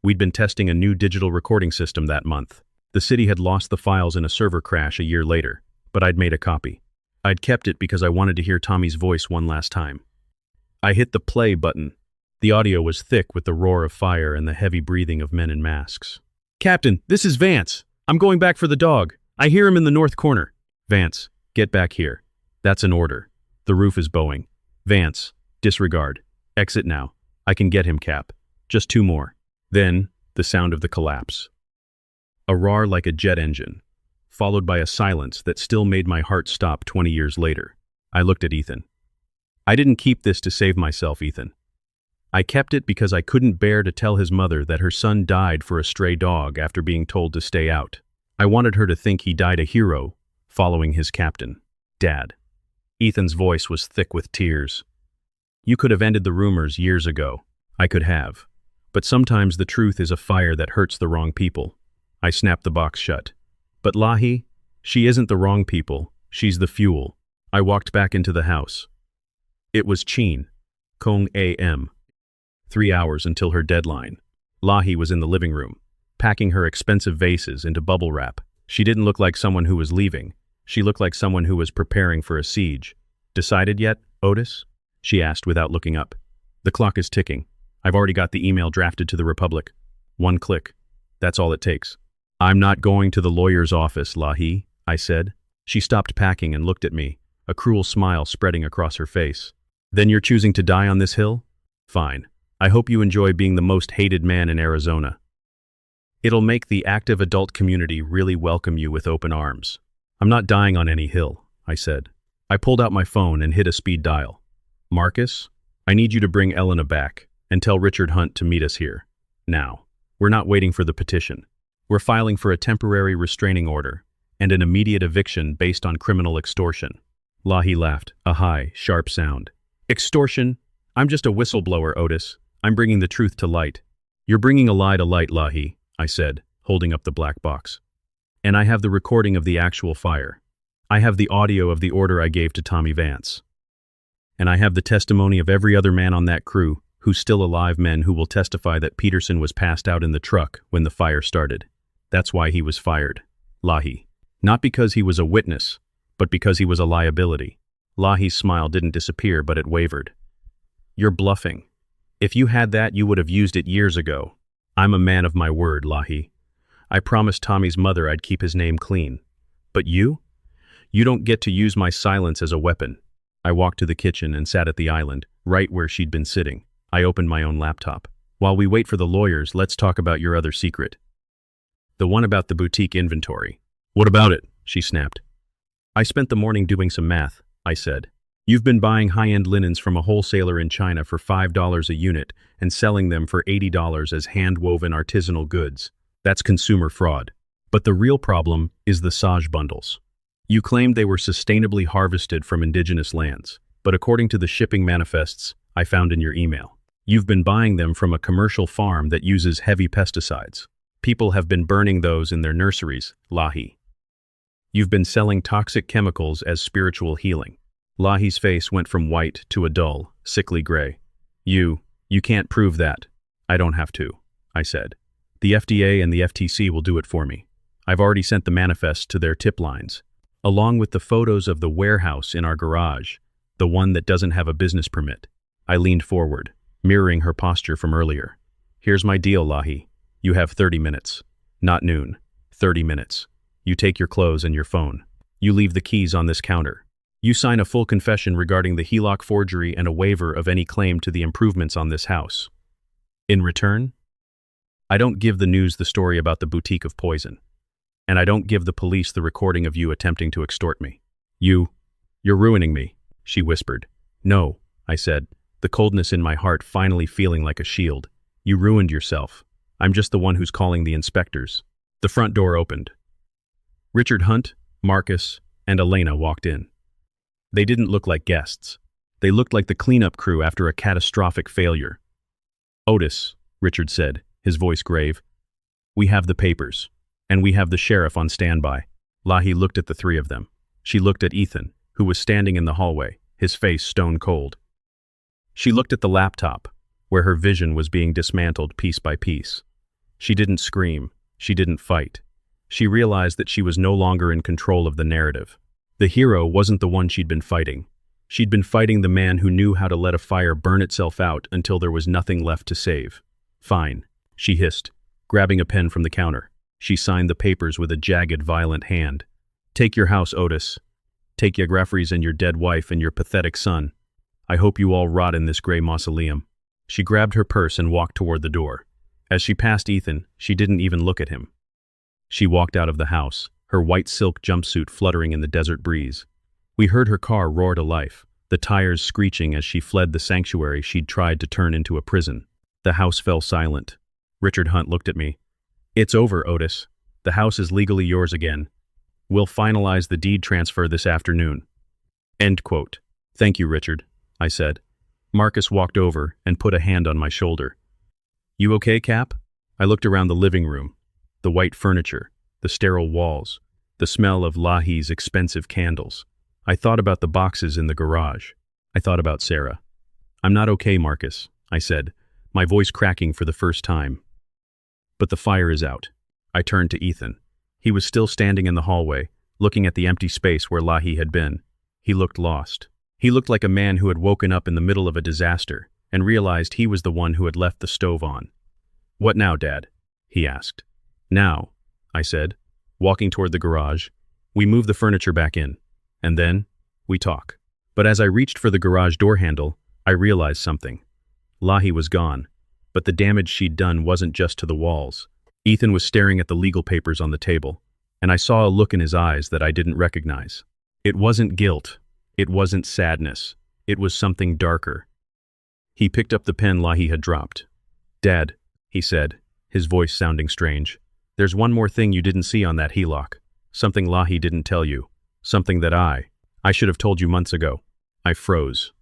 We'd been testing a new digital recording system that month. The city had lost the files in a server crash a year later, but I'd made a copy. I'd kept it because I wanted to hear Tommy's voice one last time. I hit the play button. The audio was thick with the roar of fire and the heavy breathing of men in masks. "Captain, this is Vance. I'm going back for the dog. I hear him in the north corner." "Vance, get back here. That's an order. The roof is bowing. Vance, disregard. Exit now. I can get him, Cap. Just 2 more. Then, the sound of the collapse. A roar like a jet engine, followed by a silence that still made my heart stop 20 years later. I looked at Ethan. "I didn't keep this to save myself, Ethan. I kept it because I couldn't bear to tell his mother that her son died for a stray dog after being told to stay out. I wanted her to think he died a hero, following his captain, Dad." Ethan's voice was thick with tears. "You could have ended the rumors years ago. I could have. But sometimes the truth is a fire that hurts the wrong people." I snapped the box shut. "But Lahi, she isn't the wrong people. She's the fuel." I walked back into the house. It was Chin, Kong A.M. 3 hours until her deadline. Lahi was in the living room, packing her expensive vases into bubble wrap. She didn't look like someone who was leaving. She looked like someone who was preparing for a siege. "Decided yet, Otis?" she asked without looking up. "The clock is ticking. I've already got the email drafted to the Republic. 1 click. That's all it takes." "I'm not going to the lawyer's office, Lahi," I said. She stopped packing and looked at me, a cruel smile spreading across her face. "Then you're choosing to die on this hill? Fine. I hope you enjoy being the most hated man in Arizona." It'll make the active adult community really welcome you with open arms. I'm not dying on any hill, I said. I pulled out my phone and hit a speed dial. Marcus, I need you to bring Elena back and tell Richard Hunt to meet us here. Now. We're not waiting for the petition. We're filing for a temporary restraining order and an immediate eviction based on criminal extortion. Lahi laughed, a high, sharp sound. Extortion? I'm just a whistleblower, Otis. I'm bringing the truth to light. You're bringing a lie to light, Lahi, I said, holding up the black box. And I have the recording of the actual fire. I have the audio of the order I gave to Tommy Vance. And I have the testimony of every other man on that crew who's still alive, men who will testify that Peterson was passed out in the truck when the fire started. That's why he was fired. Lahi. Not because he was a witness, but because he was a liability. Lahi's smile didn't disappear, but it wavered. You're bluffing. If you had that, you would have used it years ago. I'm a man of my word, Lahi. I promised Tommy's mother I'd keep his name clean. But you? You don't get to use my silence as a weapon. I walked to the kitchen and sat at the island, right where she'd been sitting. I opened my own laptop. While we wait for the lawyers, let's talk about your other secret. The one about the boutique inventory. What about it? She snapped. I spent the morning doing some math, I said. You've been buying high-end linens from a wholesaler in China for $5 a unit and selling them for $80 as hand-woven artisanal goods. That's consumer fraud. But the real problem is the Saj bundles. You claimed they were sustainably harvested from indigenous lands, but according to the shipping manifests I found in your email, you've been buying them from a commercial farm that uses heavy pesticides. People have been burning those in their nurseries, Lahi. You've been selling toxic chemicals as spiritual healing. Lahi's face went from white to a dull, sickly gray. You can't prove that. I don't have to, I said. The FDA and the FTC will do it for me. I've already sent the manifest to their tip lines, along with the photos of the warehouse in our garage, the one that doesn't have a business permit. I leaned forward, mirroring her posture from earlier. Here's my deal, Lahi. You have 30 minutes. Not noon. 30 minutes. You take your clothes and your phone. You leave the keys on this counter. You sign a full confession regarding the HELOC forgery and a waiver of any claim to the improvements on this house. In return, I don't give the news the story about the boutique of poison. And I don't give the police the recording of you attempting to extort me. You're ruining me, she whispered. No, I said, the coldness in my heart finally feeling like a shield. You ruined yourself. I'm just the one who's calling the inspectors. The front door opened. Richard Hunt, Marcus, and Elena walked in. They didn't look like guests. They looked like the cleanup crew after a catastrophic failure. Otis, Richard said, his voice grave. We have the papers, and we have the sheriff on standby. Lahi looked at the three of them. She looked at Ethan, who was standing in the hallway, his face stone cold. She looked at the laptop, where her vision was being dismantled piece by piece. She didn't scream. She didn't fight. She realized that she was no longer in control of the narrative. The hero wasn't the one she'd been fighting. She'd been fighting the man who knew how to let a fire burn itself out until there was nothing left to save. Fine, she hissed, grabbing a pen from the counter. She signed the papers with a jagged, violent hand. Take your house, Otis. Take your Greffries and your dead wife and your pathetic son. I hope you all rot in this gray mausoleum. She grabbed her purse and walked toward the door. As she passed Ethan, she didn't even look at him. She walked out of the house, her white silk jumpsuit fluttering in the desert breeze. We heard her car roar to life, the tires screeching as she fled the sanctuary she'd tried to turn into a prison. The house fell silent. Richard Hunt looked at me. It's over, Otis. The house is legally yours again. We'll finalize the deed transfer this afternoon. End quote. Thank you, Richard, I said. Marcus walked over and put a hand on my shoulder. You okay, Cap? I looked around the living room. The white furniture, the sterile walls, the smell of Lahi's expensive candles. I thought about the boxes in the garage. I thought about Sarah. I'm not okay, Marcus, I said, my voice cracking for the first time. But the fire is out. I turned to Ethan. He was still standing in the hallway, looking at the empty space where Lahi had been. He looked lost. He looked like a man who had woken up in the middle of a disaster and realized he was the one who had left the stove on. What now, Dad? He asked. Now, I said, walking toward the garage. We move the furniture back in, and then we talk. But as I reached for the garage door handle, I realized something. Lahi was gone, but the damage she'd done wasn't just to the walls. Ethan was staring at the legal papers on the table, and I saw a look in his eyes that I didn't recognize. It wasn't guilt. It wasn't sadness. It was something darker. He picked up the pen Lahi had dropped. "Dad," he said, his voice sounding strange, "there's one more thing you didn't see on that HELOC. Something Lahi didn't tell you. Something that I should have told you months ago." I froze.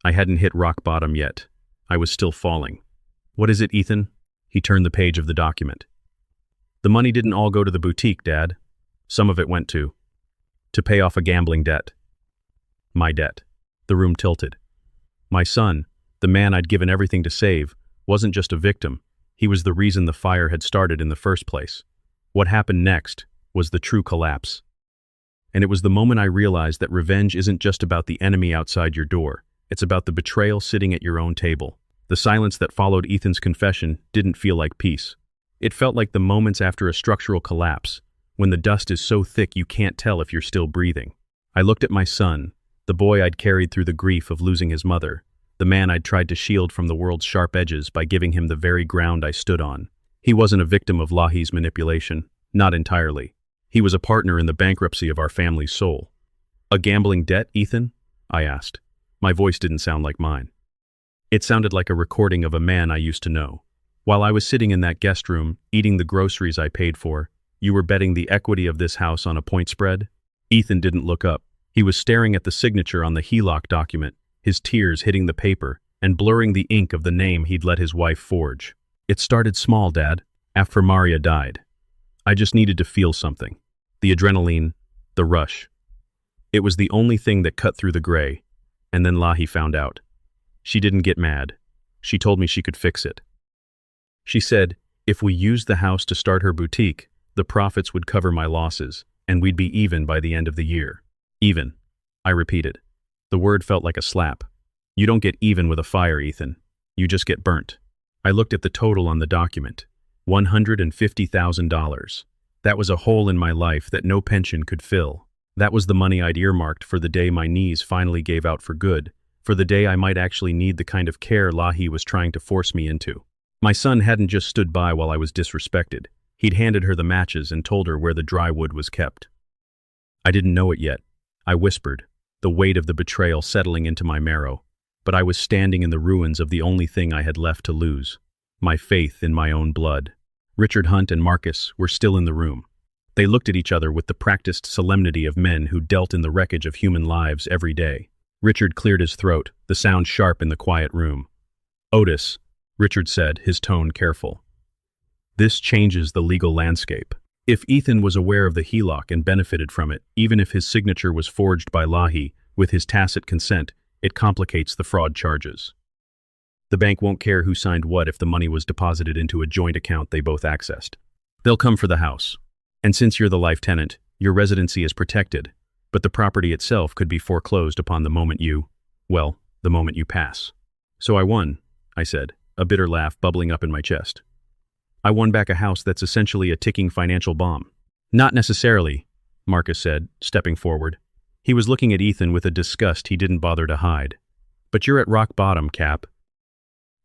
I hadn't hit rock bottom yet. I was still falling. "What is it, Ethan?" He turned the page of the document. "The money didn't all go to the boutique, Dad. Some of it went to pay off a gambling debt." My debt. The room tilted. My son, the man I'd given everything to save, wasn't just a victim. He was the reason the fire had started in the first place. What happened next was the true collapse. And it was the moment I realized that revenge isn't just about the enemy outside your door. It's about the betrayal sitting at your own table. The silence that followed Ethan's confession didn't feel like peace. It felt like the moments after a structural collapse, when the dust is so thick you can't tell if you're still breathing. I looked at my son, the boy I'd carried through the grief of losing his mother, the man I'd tried to shield from the world's sharp edges by giving him the very ground I stood on. He wasn't a victim of Lahi's manipulation, not entirely. He was a partner in the bankruptcy of our family's soul. "A gambling debt, Ethan?" I asked. My voice didn't sound like mine. It sounded like a recording of a man I used to know. "While I was sitting in that guest room, eating the groceries I paid for, you were betting the equity of this house on a point spread?" Ethan didn't look up. He was staring at the signature on the HELOC document, his tears hitting the paper and blurring the ink of the name he'd let his wife forge. "It started small, Dad, after Maria died. I just needed to feel something. The adrenaline, the rush. It was the only thing that cut through the gray, and then Lahi found out. She didn't get mad. She told me she could fix it. She said, if we used the house to start her boutique, the profits would cover my losses, and we'd be even by the end of the year." "Even," I repeated. The word felt like a slap. "You don't get even with a fire, Ethan. You just get burnt." I looked at the total on the document. $150,000. That was a hole in my life that no pension could fill. That was the money I'd earmarked for the day my knees finally gave out for good, for the day I might actually need the kind of care Lahi was trying to force me into. My son hadn't just stood by while I was disrespected. He'd handed her the matches and told her where the dry wood was kept. I didn't know it yet. I whispered, the weight of the betrayal settling into my marrow, but I was standing in the ruins of the only thing I had left to lose, my faith in my own blood. Richard Hunt and Marcus were still in the room. They looked at each other with the practiced solemnity of men who dealt in the wreckage of human lives every day. Richard cleared his throat, the sound sharp in the quiet room. "Otis," Richard said, his tone careful. "This changes the legal landscape. If Ethan was aware of the HELOC and benefited from it, even if his signature was forged by Lahi, with his tacit consent, it complicates the fraud charges. The bank won't care who signed what if the money was deposited into a joint account they both accessed. They'll come for the house. And since you're the life tenant, your residency is protected, but the property itself could be foreclosed upon the moment you pass." "So I won," I said, a bitter laugh bubbling up in my chest. "I won back a house that's essentially a ticking financial bomb." "Not necessarily," Marcus said, stepping forward. He was looking at Ethan with a disgust he didn't bother to hide. "But you're at rock bottom, Cap.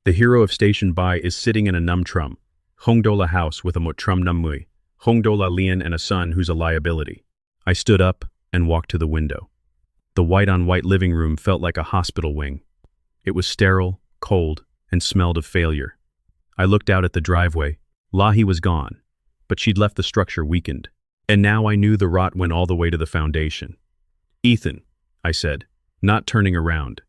The hero of Station Bai is sitting in a numtrum, Hongdola house with a mutrum nummui, Hongdola Lian and a son who's a liability." I stood up and walked to the window. The white-on-white living room felt like a hospital wing. It was sterile, cold, and smelled of failure. I looked out at the driveway. Lahi was gone, but she'd left the structure weakened. And now I knew the rot went all the way to the foundation. "Ethan," I said, not turning around.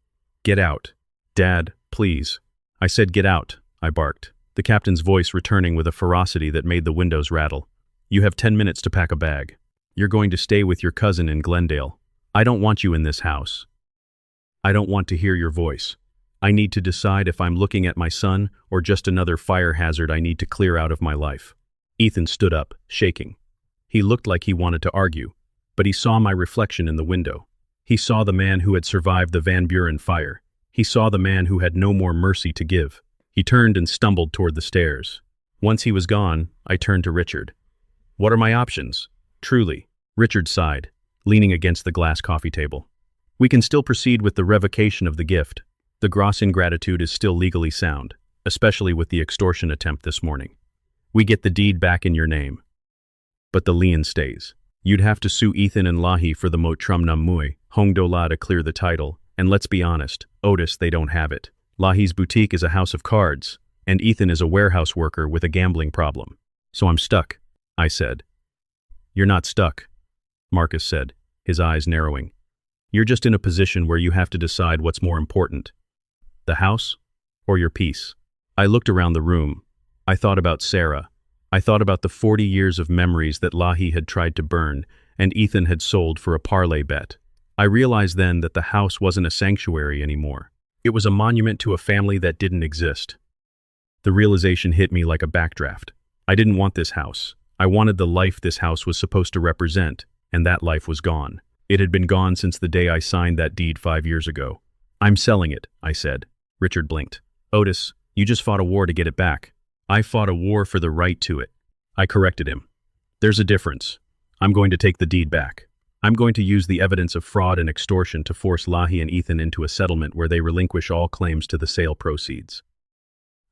"Get out. Dad, please." I said, "Get out," I barked, the captain's voice returning with a ferocity that made the windows rattle. "You have 10 minutes to pack a bag. You're going to stay with your cousin in Glendale. I don't want you in this house. I don't want to hear your voice. I need to decide if I'm looking at my son or just another fire hazard I need to clear out of my life." Ethan stood up, shaking. He looked like he wanted to argue, but he saw my reflection in the window. He saw the man who had survived the Van Buren fire. He saw the man who had no more mercy to give. He turned and stumbled toward the stairs. Once he was gone, I turned to Richard. "What are my options?" "Truly," Richard sighed, leaning against the glass coffee table. "We can still proceed with the revocation of the gift. The gross ingratitude is still legally sound, especially with the extortion attempt this morning. We get the deed back in your name. But the lien stays. You'd have to sue Ethan and Lahi for the Mot Trum Nam Mui, Hong Do La to clear the title, and let's be honest, Otis, they don't have it. Lahi's boutique is a house of cards, and Ethan is a warehouse worker with a gambling problem. So I'm stuck, I said. You're not stuck, Marcus said, his eyes narrowing. You're just in a position where you have to decide what's more important. The house or your peace? I looked around the room. I thought about Sarah. I thought about the 40 years of memories that Lahi had tried to burn and Ethan had sold for a parlay bet. I realized then that the house wasn't a sanctuary anymore. It was a monument to a family that didn't exist. The realization hit me like a backdraft. I didn't want this house. I wanted the life this house was supposed to represent, and that life was gone. It had been gone since the day I signed that deed 5 years ago. I'm selling it, I said. Richard blinked. Otis, you just fought a war to get it back. I fought a war for the right to it. I corrected him. There's a difference. I'm going to take the deed back. I'm going to use the evidence of fraud and extortion to force Lahi and Ethan into a settlement where they relinquish all claims to the sale proceeds.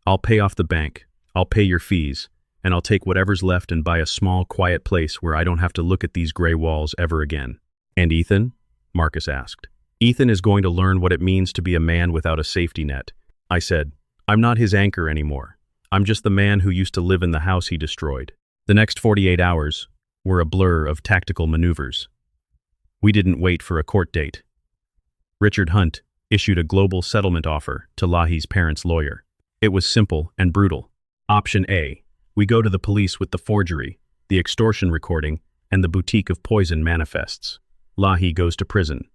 I'll pay off the bank, I'll pay your fees, and I'll take whatever's left and buy a small, quiet place where I don't have to look at these gray walls ever again. And Ethan? Marcus asked. Ethan is going to learn what it means to be a man without a safety net. I said, I'm not his anchor anymore. I'm just the man who used to live in the house he destroyed. The next 48 hours were a blur of tactical maneuvers. We didn't wait for a court date. Richard Hunt issued a global settlement offer to Lahi's parents' lawyer. It was simple and brutal. Option A, we go to the police with the forgery, the extortion recording, and the boutique of poison manifests. Lahi goes to prison.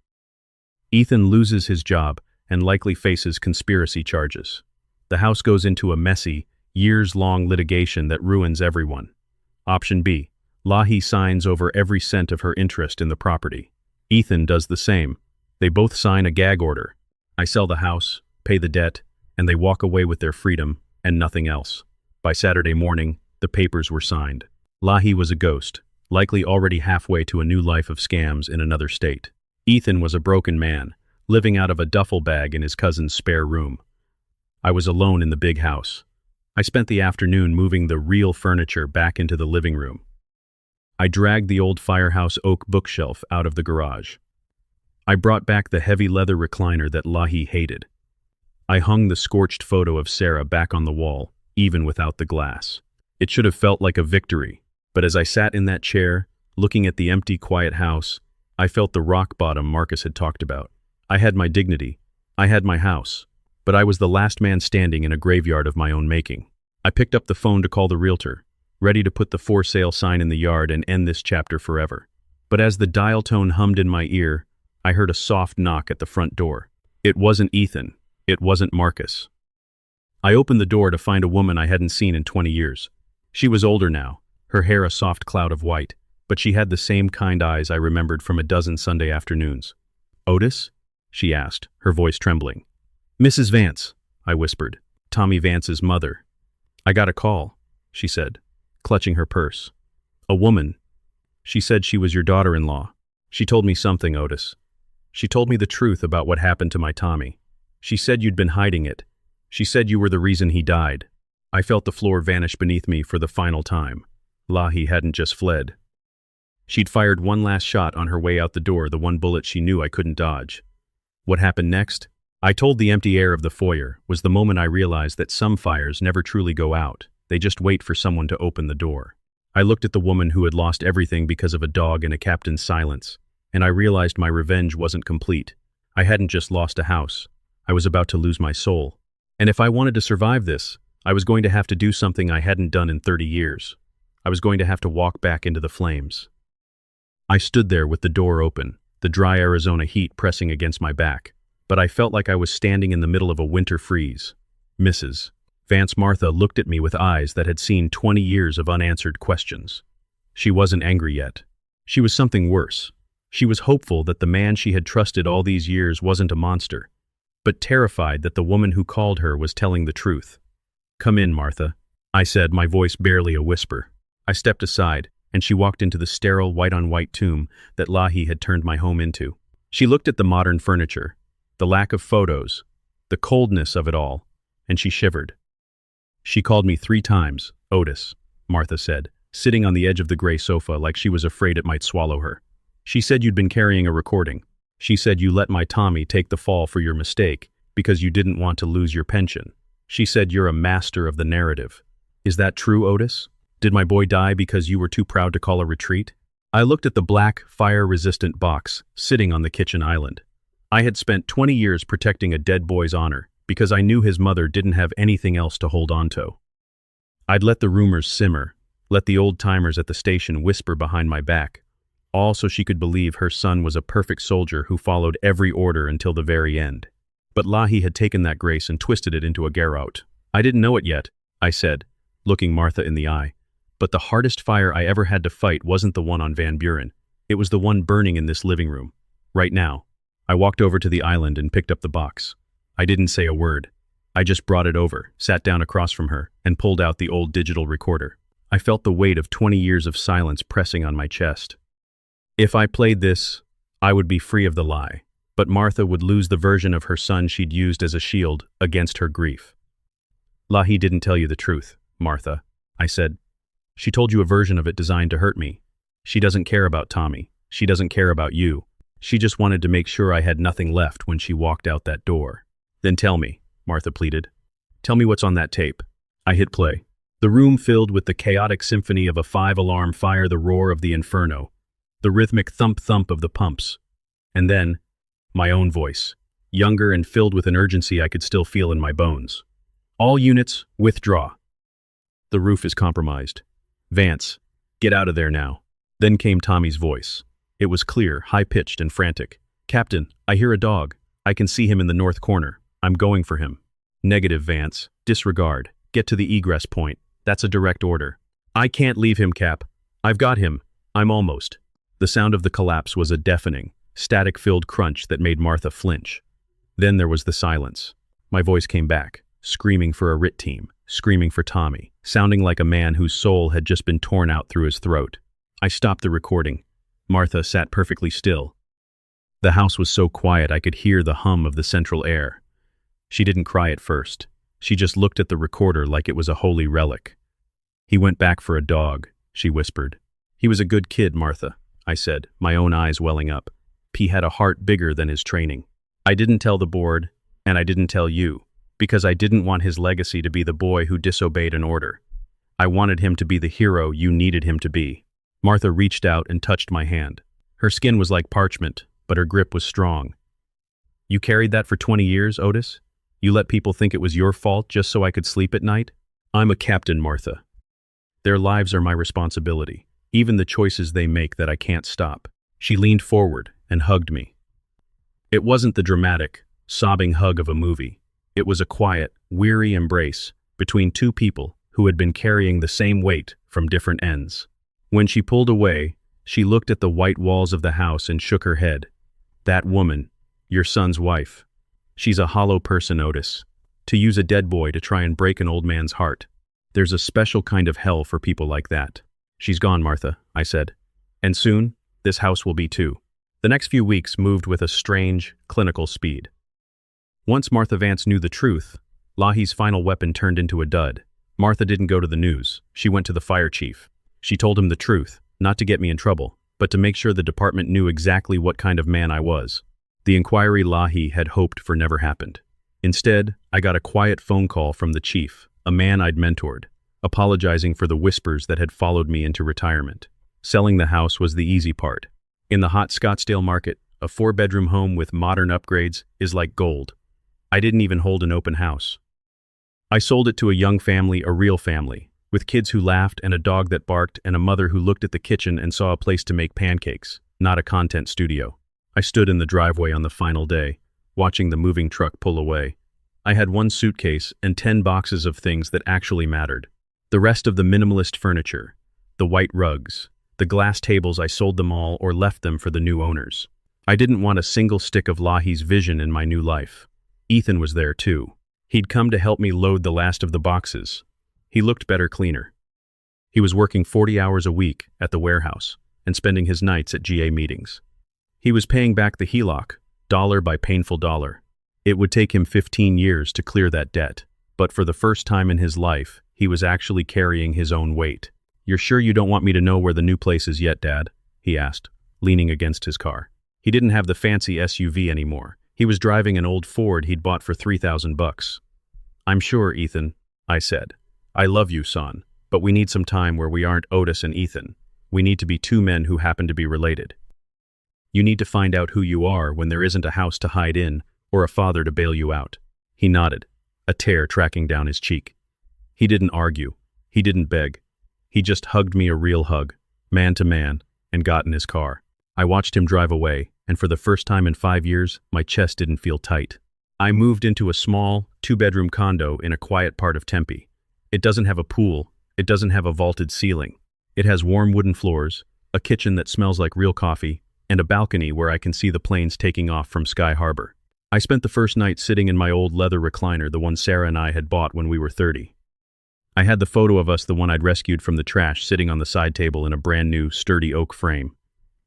Ethan loses his job and likely faces conspiracy charges. The house goes into a messy, years-long litigation that ruins everyone. Option B, Lahi signs over every cent of her interest in the property. Ethan does the same. They both sign a gag order. I sell the house, pay the debt, and they walk away with their freedom and nothing else. By Saturday morning, the papers were signed. Lahi was a ghost, likely already halfway to a new life of scams in another state. Ethan was a broken man, living out of a duffel bag in his cousin's spare room. I was alone in the big house. I spent the afternoon moving the real furniture back into the living room. I dragged the old firehouse oak bookshelf out of the garage. I brought back the heavy leather recliner that Lahi hated. I hung the scorched photo of Sarah back on the wall, even without the glass. It should have felt like a victory, but as I sat in that chair, looking at the empty, quiet house, I felt the rock bottom Marcus had talked about. I had my dignity. I had my house. But I was the last man standing in a graveyard of my own making. I picked up the phone to call the realtor, ready to put the for sale sign in the yard and end this chapter forever. But as the dial tone hummed in my ear, I heard a soft knock at the front door. It wasn't Ethan. It wasn't Marcus. I opened the door to find a woman I hadn't seen in 20 years. She was older now, her hair a soft cloud of white, but she had the same kind eyes I remembered from a dozen Sunday afternoons. Otis? She asked, her voice trembling. Mrs. Vance, I whispered, Tommy Vance's mother. I got a call, she said, clutching her purse. A woman. She said she was your daughter-in-law. She told me something, Otis. She told me the truth about what happened to my Tommy. She said you'd been hiding it. She said you were the reason he died. I felt the floor vanish beneath me for the final time. Lahi hadn't just fled. She'd fired one last shot on her way out the door, the one bullet she knew I couldn't dodge. What happened next? I told the empty air of the foyer was the moment I realized that some fires never truly go out. They just wait for someone to open the door. I looked at the woman who had lost everything because of a dog and a captain's silence, and I realized my revenge wasn't complete. I hadn't just lost a house. I was about to lose my soul. And if I wanted to survive this, I was going to have to do something I hadn't done in 30 years. I was going to have to walk back into the flames. I stood there with the door open, the dry Arizona heat pressing against my back, but I felt like I was standing in the middle of a winter freeze. Mrs. Vance Martha looked at me with eyes that had seen 20 years of unanswered questions. She wasn't angry yet. She was something worse. She was hopeful that the man she had trusted all these years wasn't a monster, but terrified that the woman who called her was telling the truth. Come in, Martha, I said, my voice barely a whisper. I stepped aside, and she walked into the sterile white-on-white tomb that Lahi had turned my home into. She looked at the modern furniture, the lack of photos, the coldness of it all, and she shivered. She called me 3 times, Otis. Martha said, sitting on the edge of the gray sofa like she was afraid it might swallow her. She said you'd been carrying a recording. She said you let my Tommy take the fall for your mistake because you didn't want to lose your pension. She said you're a master of the narrative. Is that true, Otis? Did my boy die because you were too proud to call a retreat? I looked at the black, fire-resistant box sitting on the kitchen island. I had spent 20 years protecting a dead boy's honor because I knew his mother didn't have anything else to hold on to. I'd let the rumors simmer, let the old-timers at the station whisper behind my back, all so she could believe her son was a perfect soldier who followed every order until the very end. But Lahi had taken that grace and twisted it into a garrote. I didn't know it yet, I said, looking Martha in the eye. But the hardest fire I ever had to fight wasn't the one on Van Buren. It was the one burning in this living room, right now. I walked over to the island and picked up the box. I didn't say a word. I just brought it over, sat down across from her, and pulled out the old digital recorder. I felt the weight of 20 years of silence pressing on my chest. If I played this, I would be free of the lie, but Martha would lose the version of her son she'd used as a shield against her grief. Lahi didn't tell you the truth, Martha, I said. She told you a version of it designed to hurt me. She doesn't care about Tommy. She doesn't care about you. She just wanted to make sure I had nothing left when she walked out that door. Then tell me, Martha pleaded. Tell me what's on that tape. I hit play. The room filled with the chaotic symphony of a 5-alarm fire, the roar of the inferno, the rhythmic thump-thump of the pumps. And then, my own voice, younger and filled with an urgency I could still feel in my bones. All units, withdraw. The roof is compromised. Vance, get out of there now. Then came Tommy's voice. It was clear, high-pitched, and frantic. Captain, I hear a dog. I can see him in the north corner. I'm going for him. Negative, Vance. Disregard. Get to the egress point. That's a direct order. I can't leave him, Cap. I've got him. I'm almost. The sound of the collapse was a deafening, static-filled crunch that made Martha flinch. Then there was the silence. My voice came back, screaming for a RIT team, screaming for Tommy, sounding like a man whose soul had just been torn out through his throat. I stopped the recording. Martha sat perfectly still. The house was so quiet I could hear the hum of the central air. She didn't cry at first. She just looked at the recorder like it was a holy relic. He went back for a dog, she whispered. He was a good kid, Martha, I said, my own eyes welling up. He had a heart bigger than his training. I didn't tell the board, and I didn't tell you, because I didn't want his legacy to be the boy who disobeyed an order. I wanted him to be the hero you needed him to be. Martha reached out and touched my hand. Her skin was like parchment, but her grip was strong. You carried that for 20 years, Otis? You let people think it was your fault just so I could sleep at night? I'm a captain, Martha. Their lives are my responsibility, even the choices they make that I can't stop. She leaned forward and hugged me. It wasn't the dramatic, sobbing hug of a movie. It was a quiet, weary embrace between two people who had been carrying the same weight from different ends. When she pulled away, she looked at the white walls of the house and shook her head. That woman, your son's wife. She's a hollow person, Otis. To use a dead boy to try and break an old man's heart. There's a special kind of hell for people like that. She's gone, Martha, I said. And soon, this house will be too. The next few weeks moved with a strange, clinical speed. Once Martha Vance knew the truth, Lahi's final weapon turned into a dud. Martha didn't go to the news. She went to the fire chief. She told him the truth, not to get me in trouble, but to make sure the department knew exactly what kind of man I was. The inquiry Lahi had hoped for never happened. Instead, I got a quiet phone call from the chief, a man I'd mentored, apologizing for the whispers that had followed me into retirement. Selling the house was the easy part. In the hot Scottsdale market, a 4-bedroom home with modern upgrades is like gold. I didn't even hold an open house. I sold it to a young family, a real family, with kids who laughed and a dog that barked and a mother who looked at the kitchen and saw a place to make pancakes, not a content studio. I stood in the driveway on the final day, watching the moving truck pull away. I had 1 suitcase and 10 boxes of things that actually mattered. The rest of the minimalist furniture, the white rugs, the glass tables, I sold them all or left them for the new owners. I didn't want a single stick of Lahi's vision in my new life. Ethan was there too. He'd come to help me load the last of the boxes. He looked better, cleaner. He was working 40 hours a week at the warehouse and spending his nights at GA meetings. He was paying back the HELOC, dollar by painful dollar. It would take him 15 years to clear that debt, but for the first time in his life, he was actually carrying his own weight. "You're sure you don't want me to know where the new place is yet, Dad?" he asked, leaning against his car. He didn't have the fancy SUV anymore. He was driving an old Ford he'd bought for $3,000. "I'm sure, Ethan," I said. "I love you, son, but we need some time where we aren't Otis and Ethan. We need to be two men who happen to be related. You need to find out who you are when there isn't a house to hide in or a father to bail you out." He nodded, a tear tracking down his cheek. He didn't argue. He didn't beg. He just hugged me a real hug, man to man, and got in his car. I watched him drive away, and for the first time in 5 years, my chest didn't feel tight. I moved into a small, two-bedroom condo in a quiet part of Tempe. It doesn't have a pool. It doesn't have a vaulted ceiling. It has warm wooden floors, a kitchen that smells like real coffee, and a balcony where I can see the planes taking off from Sky Harbor. I spent the first night sitting in my old leather recliner, the one Sarah and I had bought when we were 30. I had the photo of us, the one I'd rescued from the trash, sitting on the side table in a brand new, sturdy oak frame.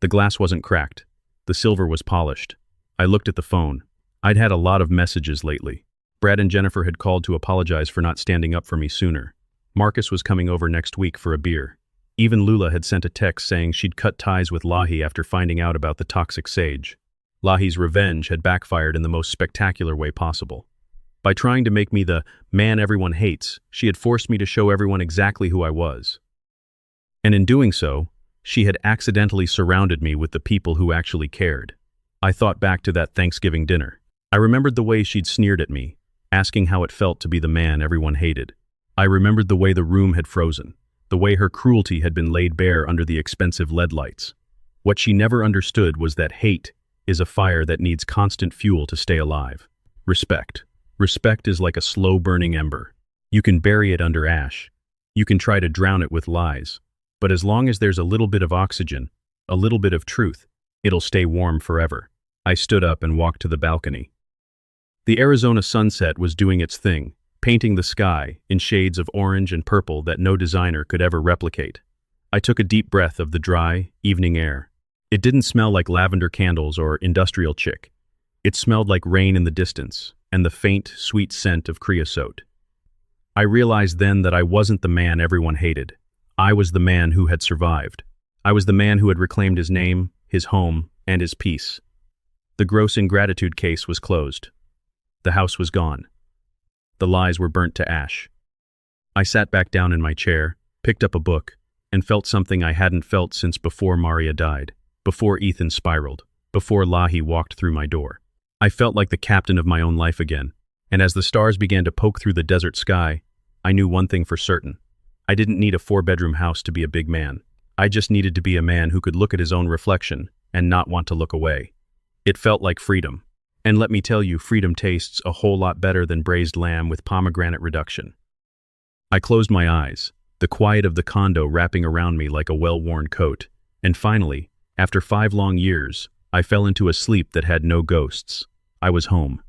The glass wasn't cracked. The silver was polished. I looked at the phone. I'd had a lot of messages lately. Brad and Jennifer had called to apologize for not standing up for me sooner. Marcus was coming over next week for a beer. Even Lula had sent a text saying she'd cut ties with Lahi after finding out about the toxic sage. Lahi's revenge had backfired in the most spectacular way possible. By trying to make me the man everyone hates, she had forced me to show everyone exactly who I was. And in doing so, she had accidentally surrounded me with the people who actually cared. I thought back to that Thanksgiving dinner. I remembered the way she'd sneered at me, asking how it felt to be the man everyone hated. I remembered the way the room had frozen, the way her cruelty had been laid bare under the expensive LED lights. What she never understood was that hate is a fire that needs constant fuel to stay alive. Respect. Respect is like a slow-burning ember. You can bury it under ash. You can try to drown it with lies. But as long as there's a little bit of oxygen, a little bit of truth, it'll stay warm forever. I stood up and walked to the balcony. The Arizona sunset was doing its thing, painting the sky in shades of orange and purple that no designer could ever replicate. I took a deep breath of the dry, evening air. It didn't smell like lavender candles or industrial chick. It smelled like rain in the distance and the faint, sweet scent of creosote. I realized then that I wasn't the man everyone hated. I was the man who had survived. I was the man who had reclaimed his name, his home, and his peace. The gross ingratitude case was closed. The house was gone. The lies were burnt to ash. I sat back down in my chair, picked up a book, and felt something I hadn't felt since before Maria died, before Ethan spiraled, before Lahi walked through my door. I felt like the captain of my own life again, and as the stars began to poke through the desert sky, I knew one thing for certain. I didn't need a 4-bedroom house to be a big man. I just needed to be a man who could look at his own reflection and not want to look away. It felt like freedom. And let me tell you, freedom tastes a whole lot better than braised lamb with pomegranate reduction. I closed my eyes, the quiet of the condo wrapping around me like a well-worn coat, and finally, after 5 long years, I fell into a sleep that had no ghosts. I was home.